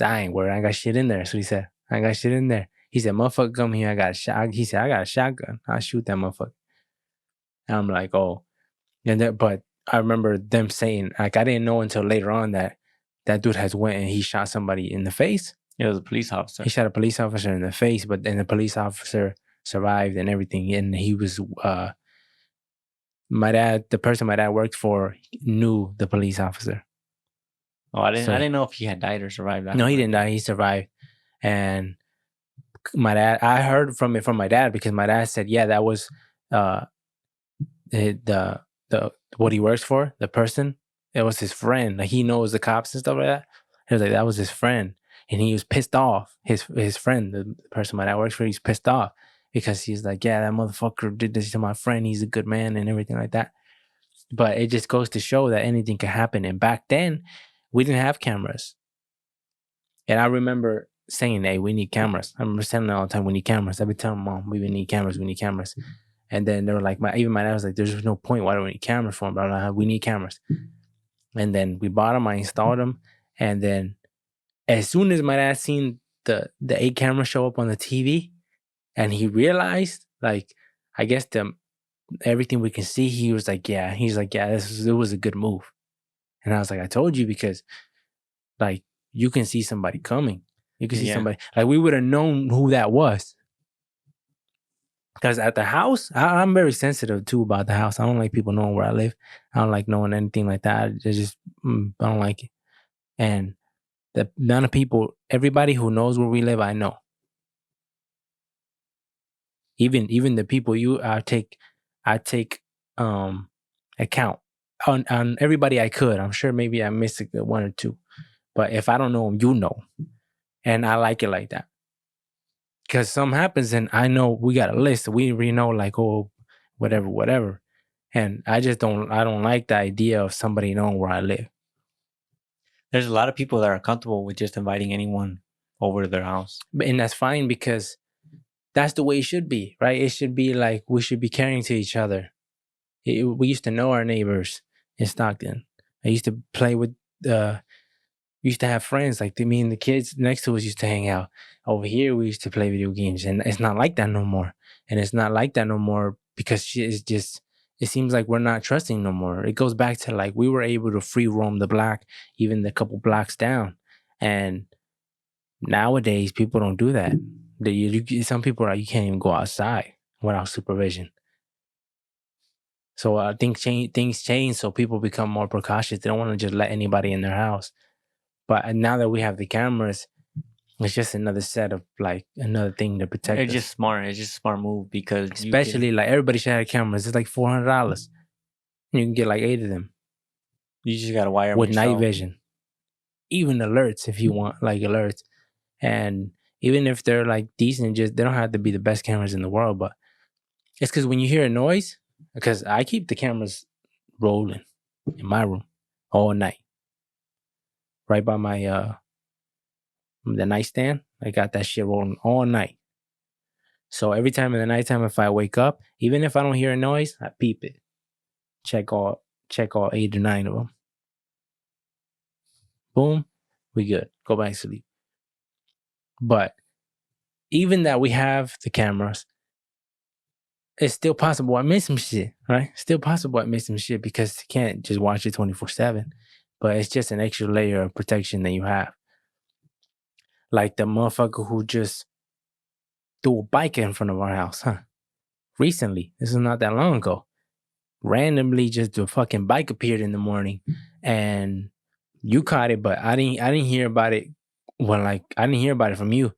ain't worried. I got shit in there." That's what he said. "I got shit in there." He said, "Motherfucker, come here. I got a shot." He said, "I got a shotgun. I'll shoot that motherfucker." And I'm like, "Oh." And that, but I remember them saying, like, I didn't know until later on that that dude has went and he shot somebody in the face. It was a police officer. He shot a police officer in the face, but then the police officer survived and everything. And he was, the person my dad worked for knew the police officer. Oh, I So- didn't know if he had died or survived. No, he didn't die. He survived. And my dad, I heard from it from my dad because my dad said, yeah, that was the what he works for, the person. It was his friend. Like, he knows the cops and stuff like that. He was like, that was his friend. And he was pissed off. His friend, the person my dad works for, he's pissed off because he's like, yeah, that motherfucker did this to my friend. He's a good man and everything like that. But it just goes to show that anything can happen. And back then, we didn't have cameras. And I remember saying, hey, we need cameras. I remember saying all the time, we need cameras. I've been telling Mom, we need cameras, we need cameras. And then they were like, my dad was like, there's no point. Why do we need cameras for them? Blah, blah, blah. We need cameras. And then we bought them. I installed them. And then as soon as my dad seen the 8 cameras show up on the TV, and he realized, like, I guess everything we can see, he was like, yeah. He's like, yeah, it was a good move. And I was like, I told you, because like, you can see somebody coming. You can see somebody. Like, we would have known who that was. Because at the house, I'm very sensitive too about the house. I don't like people knowing where I live. I don't like knowing anything like that. I don't like it. And the amount of people, everybody who knows where we live, I know. Even the people I take account on everybody I could. I'm sure maybe I missed one or two, but if I don't know them, you know, and I like it like that. Because something happens and I know we got a list. We already know, like, oh, whatever. And I don't like the idea of somebody knowing where I live. There's a lot of people that are comfortable with just inviting anyone over to their house. And that's fine, because that's the way it should be, right? It should be like, we should be caring to each other. We used to know our neighbors in Stockton. I used to play with, we used to have friends, like me and the kids next to us used to hang out. Over here, we used to play video games, and it's not like that no more. And it's not like that no more because it seems like we're not trusting no more. It goes back to, like, we were able to free roam the block, even the couple blocks down. And nowadays, people don't do that. Some people you can't even go outside without supervision. So I think things change, so people become more precautious. They don't want to just let anybody in their house. But now that we have the cameras, it's just another set of, like, another thing to protect us. It's just smart. It's just a smart move, because Especially, like, everybody should have cameras. It's like $400. You can get like 8 of them. You just got to wire them with yourself. night vision. Even alerts, if you want, like, alerts. And even if they're, like, decent, they don't have to be the best cameras in the world. But it's because when you hear a noise, because I keep the cameras rolling in my room all night. Right by my the nightstand, I got that shit rolling all night. So every time in the nighttime, if I wake up, even if I don't hear a noise, I peep it. Check all 8 or 9 of them. Boom, we good. Go back to sleep. But even that we have the cameras, it's still possible I miss some shit, right? Still possible I miss some shit, because you can't just watch it 24/7. But it's just an extra layer of protection that you have. Like the motherfucker who just threw a bike in front of our house, huh? recently. This is not that long ago. Randomly, just a fucking bike appeared in the morning, and you caught it, but I didn't hear about it. Well, like I didn't hear about it from you.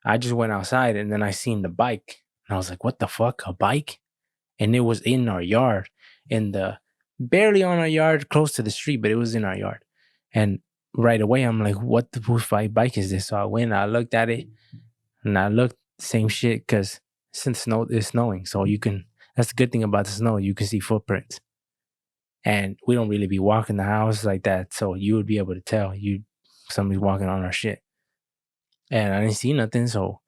I just went outside and then I seen the bike, and I was like, "What the fuck, a bike?" And it was in our yard, in the barely on our yard, close to the street, but it was in our yard. And right away, I'm like, "What the whose bike is this?" So I went, I looked at it, and I looked same shit because since it's snowing, so you can. That's the good thing about the snow. You can see footprints, and we don't really be walking the house like that, so you would be able to tell somebody's walking on our shit. And I didn't see nothing, so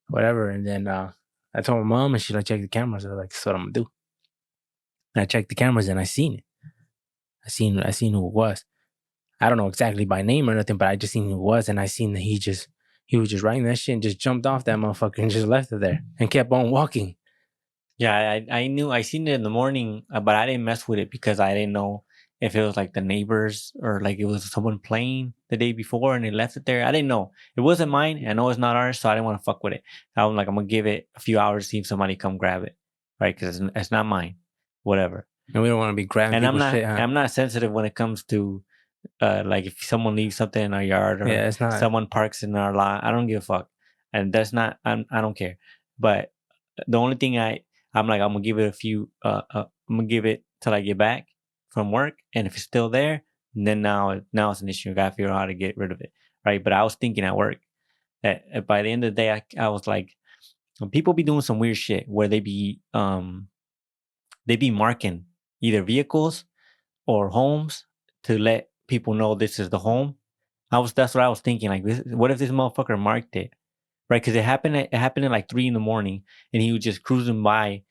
whatever. And then I told my mom, and she like check the cameras. I was like, "That's what I'm gonna do." And I checked the cameras, and I seen it. I seen who it was. I don't know exactly by name or nothing, but I just seen who it was, and I seen that he was just riding that shit and just jumped off that motherfucker and just left it there and kept on walking. Yeah, I knew I seen it in the morning, but I didn't mess with it because I didn't know if it was like the neighbors or like it was someone playing the day before and they left it there. I didn't know. It wasn't mine. I know it's not ours, so I didn't want to fuck with it. I'm like, I'm gonna give it a few hours to see if somebody come grab it, right? Because it's not mine. Whatever. And we don't want to be grabbing And people's shit. Huh? I'm not sensitive when it comes to like if someone leaves something in our yard or Yeah, it's not. someone parks in our lot. I don't give a fuck, and that's not. I don't care. But the only thing I'm like, I'm gonna give it a few. I'm gonna give it till I get back from work, and if it's still there, then now it's an issue. I gotta figure out how to get rid of it, right? But I was thinking at work that by the end of the day, I was like, people be doing some weird shit where they be marking either vehicles or homes to let people know this is the home. That's what I was thinking. Like, what if this motherfucker marked it, right? Because it happened at like 3 a.m, and he was just cruising by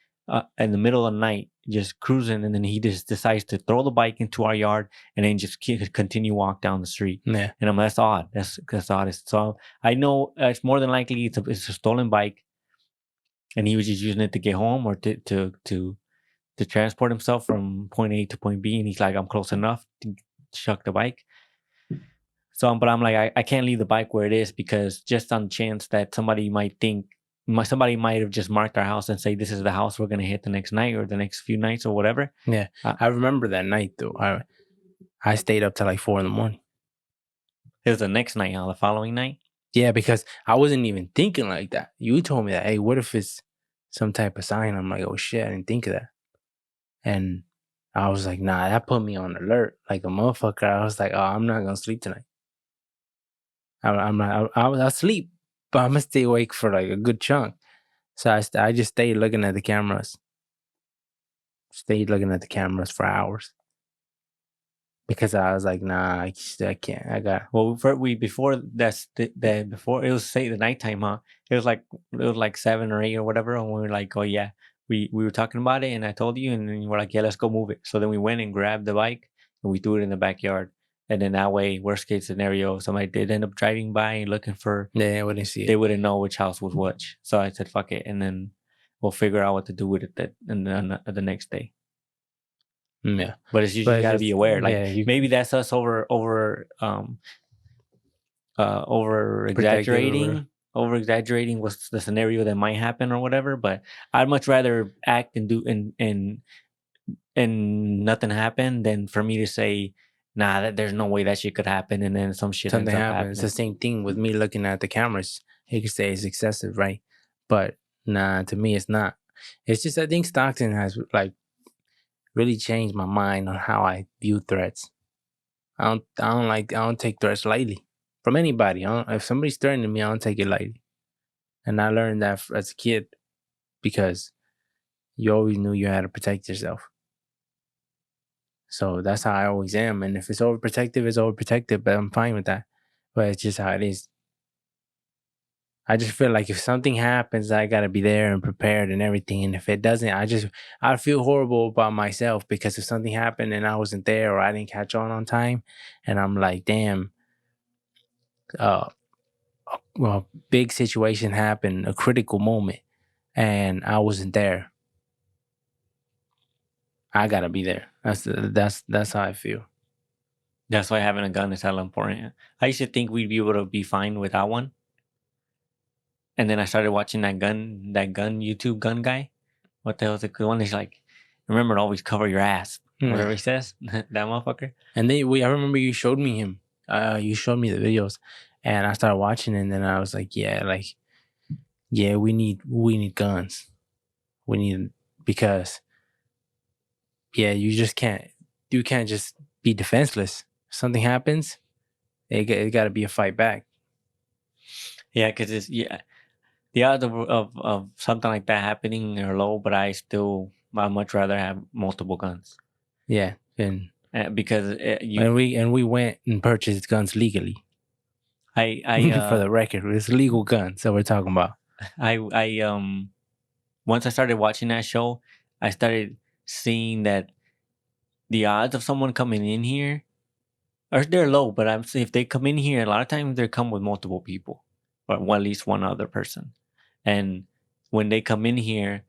in the middle of the night, just cruising, and then he just decides to throw the bike into our yard and then just continue walk down the street. Yeah, and I'm like, that's odd. That's odd. So I know it's more than likely it's a stolen bike, and he was just using it to get home or to transport himself from point A to point B, and he's like, I'm close enough to chuck the bike. So, but I'm like, I can't leave the bike where it is because just on the chance that somebody might have just marked our house and say this is the house we're gonna hit the next night or the next few nights or whatever. yeah. I remember that night though. I stayed up till like 4 a.m. It was the next night, the following night. Yeah, because I wasn't even thinking like that. You told me that, hey, what if it's some type of sign? I'm like, oh shit, I didn't think of that. And I was like, nah, that put me on alert like a motherfucker. I was like, oh, I'm not gonna sleep tonight. I'm not. I'll sleep, but I'm gonna stay awake for like a good chunk. So I just stayed looking at the cameras. Stayed looking at the cameras for hours because I was like, nah, I can't. I got. Well, before before it was say the nighttime, huh? It was like 7 or 8 or whatever, and we were like, oh yeah, we were talking about it, and I told you, and then you were like, yeah, let's go move it. So then we went and grabbed the bike and we threw it in the backyard, and then that way, worst case scenario, somebody did end up driving by and looking for, Yeah, I wouldn't see it. they wouldn't know which house was which. So I said, fuck it, and then we'll figure out what to do with it and then the next day. Yeah, but it's usually got to be aware. Like maybe that's us over exaggerating what's the scenario that might happen or whatever. But I'd much rather act and do and nothing happen than for me to say, nah, there's no way that shit could happen, and then something happens. It's the same thing with me looking at the cameras. You could say it's excessive, right? But nah, to me it's not. It's just I think Stockton has like really changed my mind on how I view threats. I don't take threats lightly from anybody. If somebody's threatening me, I don't take it lightly. And I learned that as a kid because you always knew you had to protect yourself. So that's how I always am. And if it's overprotective, it's overprotective, but I'm fine with that. But it's just how it is. I just feel like if something happens, I gotta be there and prepared and everything. And if it doesn't, I feel horrible about myself because if something happened and I wasn't there or I didn't catch on time, and I'm like, damn, well, big situation happened, a critical moment, and I wasn't there. I gotta be there. That's how I feel. That's why having a gun is hella important. I used to think we'd be able to be fine without one. And then I started watching that gun YouTube gun guy. what the hell is it? The one is like, remember to always cover your ass. Whatever he says, that motherfucker. And I remember you showed me him. You showed me the videos, and I started watching, and then I was like, yeah, we need guns. We need, because you can't just be defenseless. If something happens, it got to be a fight back. Yeah, because it's the odds of something like that happening are low, but I'd much rather have multiple guns. Yeah, and because we went and purchased guns legally. For the record, it's legal guns that we're talking about. Once I started watching that show, I started seeing that the odds of someone coming in here they're low, but I'm saying if they come in here, a lot of times they come with multiple people, or at least one other person. And when they come in here,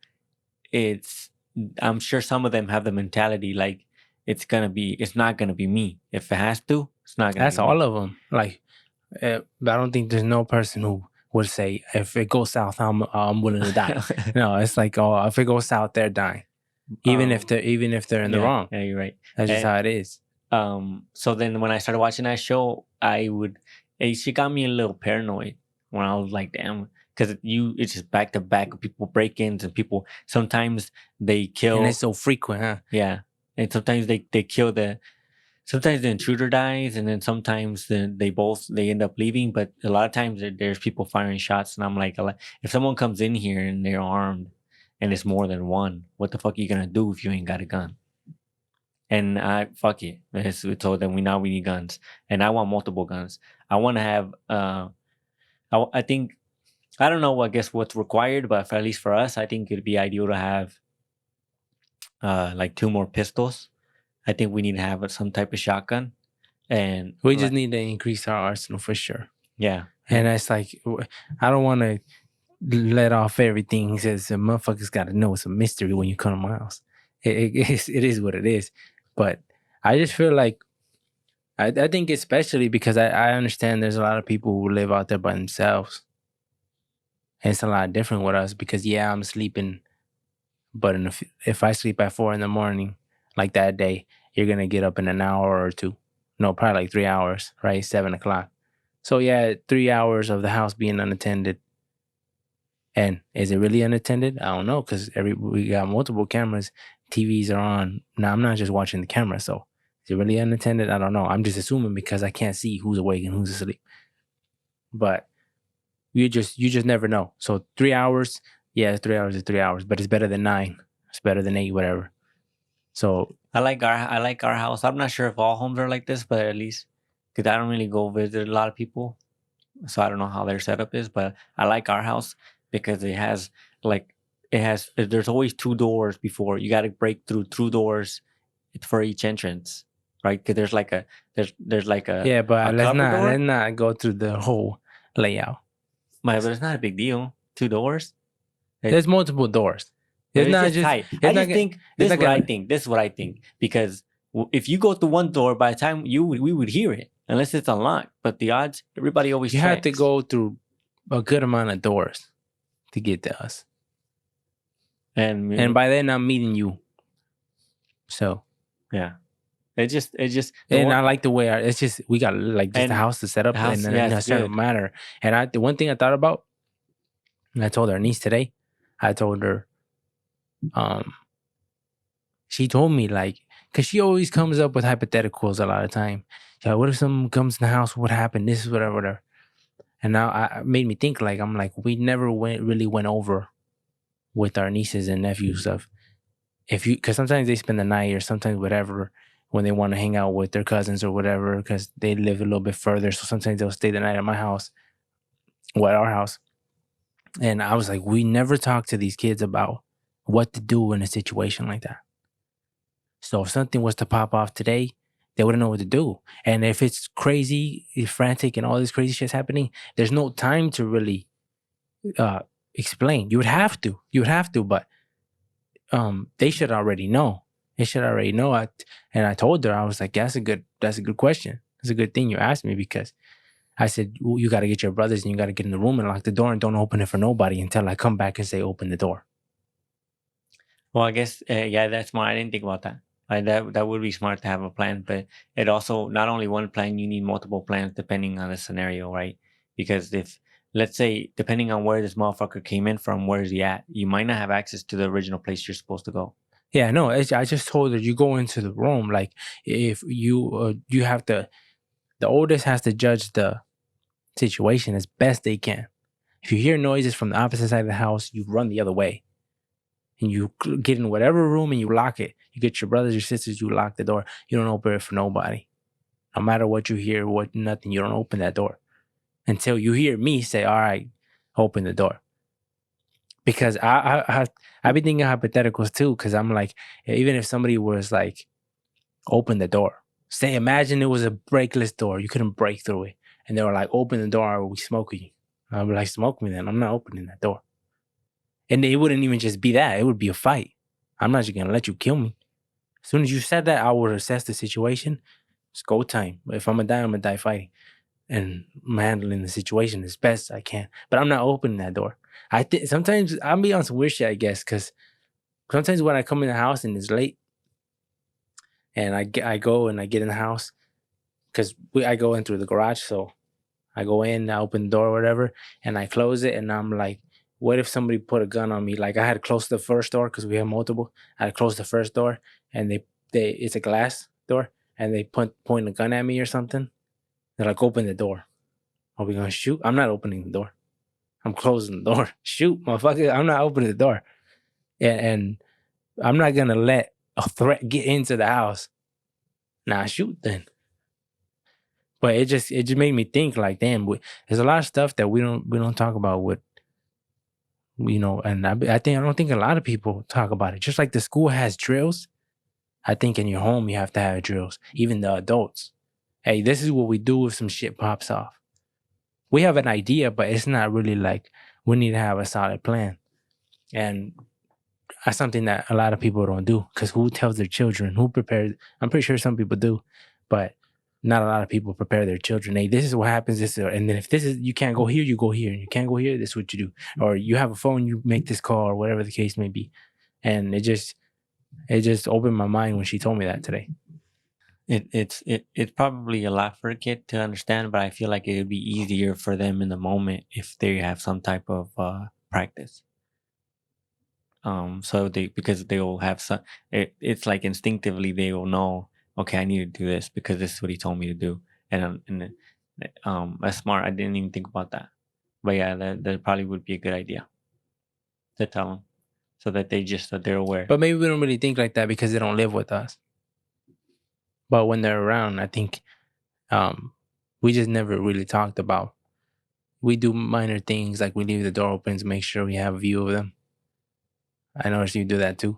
I'm sure some of them have the mentality like it's not gonna be me. If it has to, it's not gonna. That's all of them. Like, I don't think there's no person who would say, if it goes south, I'm willing to die. No, it's like, oh, if it goes south, they're dying, even if they're in the wrong. Yeah, you're right. That's just how it is. So then when I started watching that show, she got me a little paranoid when I was like, damn, because it's just back to back of people break-ins and people, sometimes they kill. And it's so frequent, huh? Yeah. And sometimes they kill sometimes the intruder dies, and then sometimes they end up leaving. But a lot of times there's people firing shots, and I'm like, if someone comes in here and they're armed and it's more than one, what the fuck are you gonna do if you ain't got a gun? And fuck it. We told them we need guns, and I want multiple guns. I want to have. I think, I don't know. I guess what's required, but at least for us, I think it'd be ideal to have like 2 more pistols. I think we need to have some type of shotgun, and we just need to increase our arsenal for sure. Yeah, and that's like, I don't want to let off everything. He says the motherfuckers got to know it's a mystery when you come to my house. It is what it is. But I just feel like, I think especially because I understand there's a lot of people who live out there by themselves. And it's a lot different with us because, I'm sleeping. But if I sleep at 4 a.m, like that day, you're going to get up in an hour or 2. No, probably like 3 hours, right? 7 o'clock. So 3 hours of the house being unattended. And is it really unattended? I don't know, because we got multiple cameras. TVs are on. Now, I'm not just watching the camera, so is it really unattended? I don't know. I'm just assuming because I can't see who's awake and who's asleep. But you just never know. So 3 hours, 3 hours is 3 hours, but it's better than 9. It's better than 8, whatever. So I like our house. I'm not sure if all homes are like this, but at least, because I don't really go visit a lot of people, so I don't know how their setup is. But I like our house because there's always 2 doors before you got to break through 2 doors for each entrance, right? Because there's like a but let's not go through the whole layout. But it's not a big deal. 2 doors. There's multiple doors. It's not just tight. This is what I think. Because if you go through one door, by the time we would hear it, unless it's unlocked. But the odds, everybody always have to go through a good amount of doors to get to us. And by then I'm meeting you. So yeah. It's just and I like the way it's just, we got like just the house to set up in a certain manner. And the one thing I thought about, and I told our niece today, I told her, she told me, like, because she always comes up with hypotheticals a lot of time. Yeah, what if someone comes in the house? What happened? This is whatever. And now I made me think, like, I'm like, we never really went over with our nieces and nephews stuff. Because sometimes they spend the night or sometimes whatever when they want to hang out with their cousins or whatever, because they live a little bit further. So sometimes they'll stay the night at my house or at our house. And I was like, we never talk to these kids about what to do in a situation like that. So if something was to pop off today, they wouldn't know what to do. And if it's crazy, frantic, and all this crazy shit's happening, there's no time to really explain. You would have to, but they should already know. They should already know. And I told her, I was like, that's a good question. It's a good thing you asked me, because I said, well, you got to get your brothers and you got to get in the room and lock the door and don't open it for nobody until I come back and say, open the door. Well, I guess yeah, that's smart. I didn't think about that. That would be smart to have a plan, but it also not only one plan. You need multiple plans depending on the scenario, right? Because if let's say depending on where this motherfucker came in from, where's he at? You might not have access to the original place you're supposed to go. Yeah, no, I just told her you go into the room. Like if you have to, the oldest has to judge the situation as best they can. If you hear noises from the opposite side of the house, you run the other way and you get in whatever room and you lock it. You get your brothers, your sisters, you lock the door. You don't open it for nobody. No matter what you hear, what nothing, you don't open that door until you hear me say, "All right, open the door." Because I be thinking hypotheticals too. Because I'm like, even if somebody was like, "Open the door," say, imagine it was a breakless door, you couldn't break through it, and they were like, "Open the door, or we smoke you." I'd be like, "Smoke me then. I'm not opening that door." And it wouldn't even just be that; it would be a fight. I'm not just gonna let you kill me. As soon as you said that, I would assess the situation. It's go time. If I'm gonna die fighting. And I'm handling the situation as best I can. But I'm not opening that door. I think sometimes I'm be on some weird shit, I guess, because sometimes when I come in the house and it's late, and I go and I get in the house because I go in through the garage, so I go in, I open the door or whatever, and I close it, and I'm like, what if somebody put a gun on me? Like I had to close the first door because we have multiple. I had to close the first door, and they it's a glass door, and they point a gun at me or something. They're like, open the door. Are we gonna shoot? I'm not opening the door. I'm closing the door. Shoot, motherfucker. I'm not opening the door. And I'm not gonna let a threat get into the house. Nah, shoot then. But it just made me think like, damn, there's a lot of stuff that we don't talk about with, and I don't think a lot of people talk about it. Just like the school has drills, I think in your home you have to have drills. Even the adults. Hey, this is what we do if some shit pops off. We have an idea, but it's not really like we need to have a solid plan. And that's something that a lot of people don't do because who tells their children? Who prepares? I'm pretty sure some people do, but not a lot of people prepare their children. Hey, this is what happens. And then if this is, you can't go here, you go here. And you can't go here, this is what you do. Or you have a phone, you make this call or whatever the case may be. And it just opened my mind when she told me that today. It's probably a lot for a kid to understand, but I feel like it would be easier for them in the moment if they have some type of practice. So because they will have some, it's like instinctively they will know, okay, I need to do this because this is what he told me to do, and that's smart. I didn't even think about that, but yeah, that probably would be a good idea to tell them so that they're aware. But maybe we don't really think like that because they don't live with us. But when they're around, I think we just never really talked about. We do minor things like we leave the door open to make sure we have a view of them. I noticed you do that too.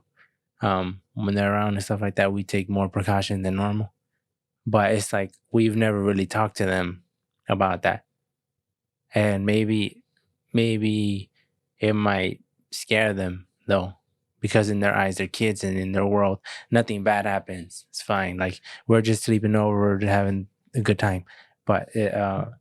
When they're around and stuff like that, we take more precaution than normal. But it's like we've never really talked to them about that. And maybe it might scare them though, because in their eyes, they're kids, and in their world, nothing bad happens. It's fine. Like we're just sleeping over, we're having a good time. But and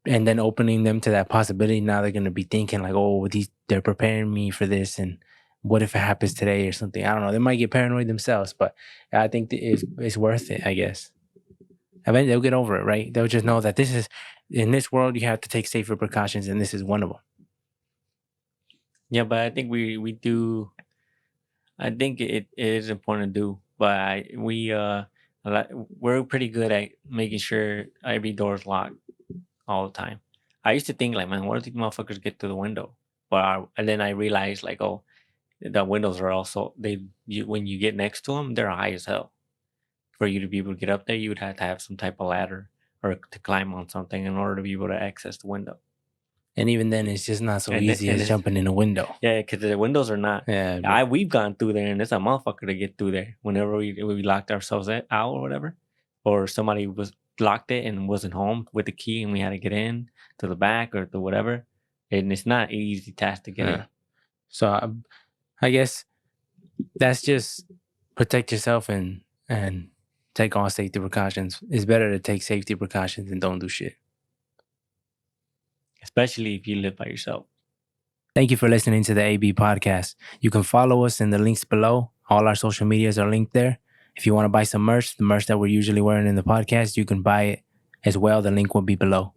then opening them to that possibility, now they're gonna be thinking like, oh, they're preparing me for this, and what if it happens today or something? I don't know. They might get paranoid themselves, but I think it's worth it. I guess. Eventually, they'll get over it, right? They'll just know that this is in this world you have to take safer precautions, and this is one of them. Yeah, but I think we do. I think it is important to do, but we're pretty good at making sure every door is locked all the time. I used to think like, man, what if these motherfuckers get to the window? And then I realized like, oh, the windows are also when you get next to them, they're high as hell. For you to be able to get up there, you would have to have some type of ladder or to climb on something in order to be able to access the window. And even then, it's just not so And easy as jumping in a window. Yeah, because the windows are not. Yeah, We've gone through there, and it's a motherfucker to get through there. Whenever we locked ourselves out or whatever, or somebody was locked it and wasn't home with the key, and we had to get in to the back or to whatever, and it's not an easy task to get in. So I guess that's just protect yourself and take all safety precautions. It's better to take safety precautions and don't do shit. Especially if you live by yourself. Thank you for listening to the AB podcast. You can follow us in the links below. All our social medias are linked there. If you want to buy some merch, the merch that we're usually wearing in the podcast, you can buy it as well. The link will be below.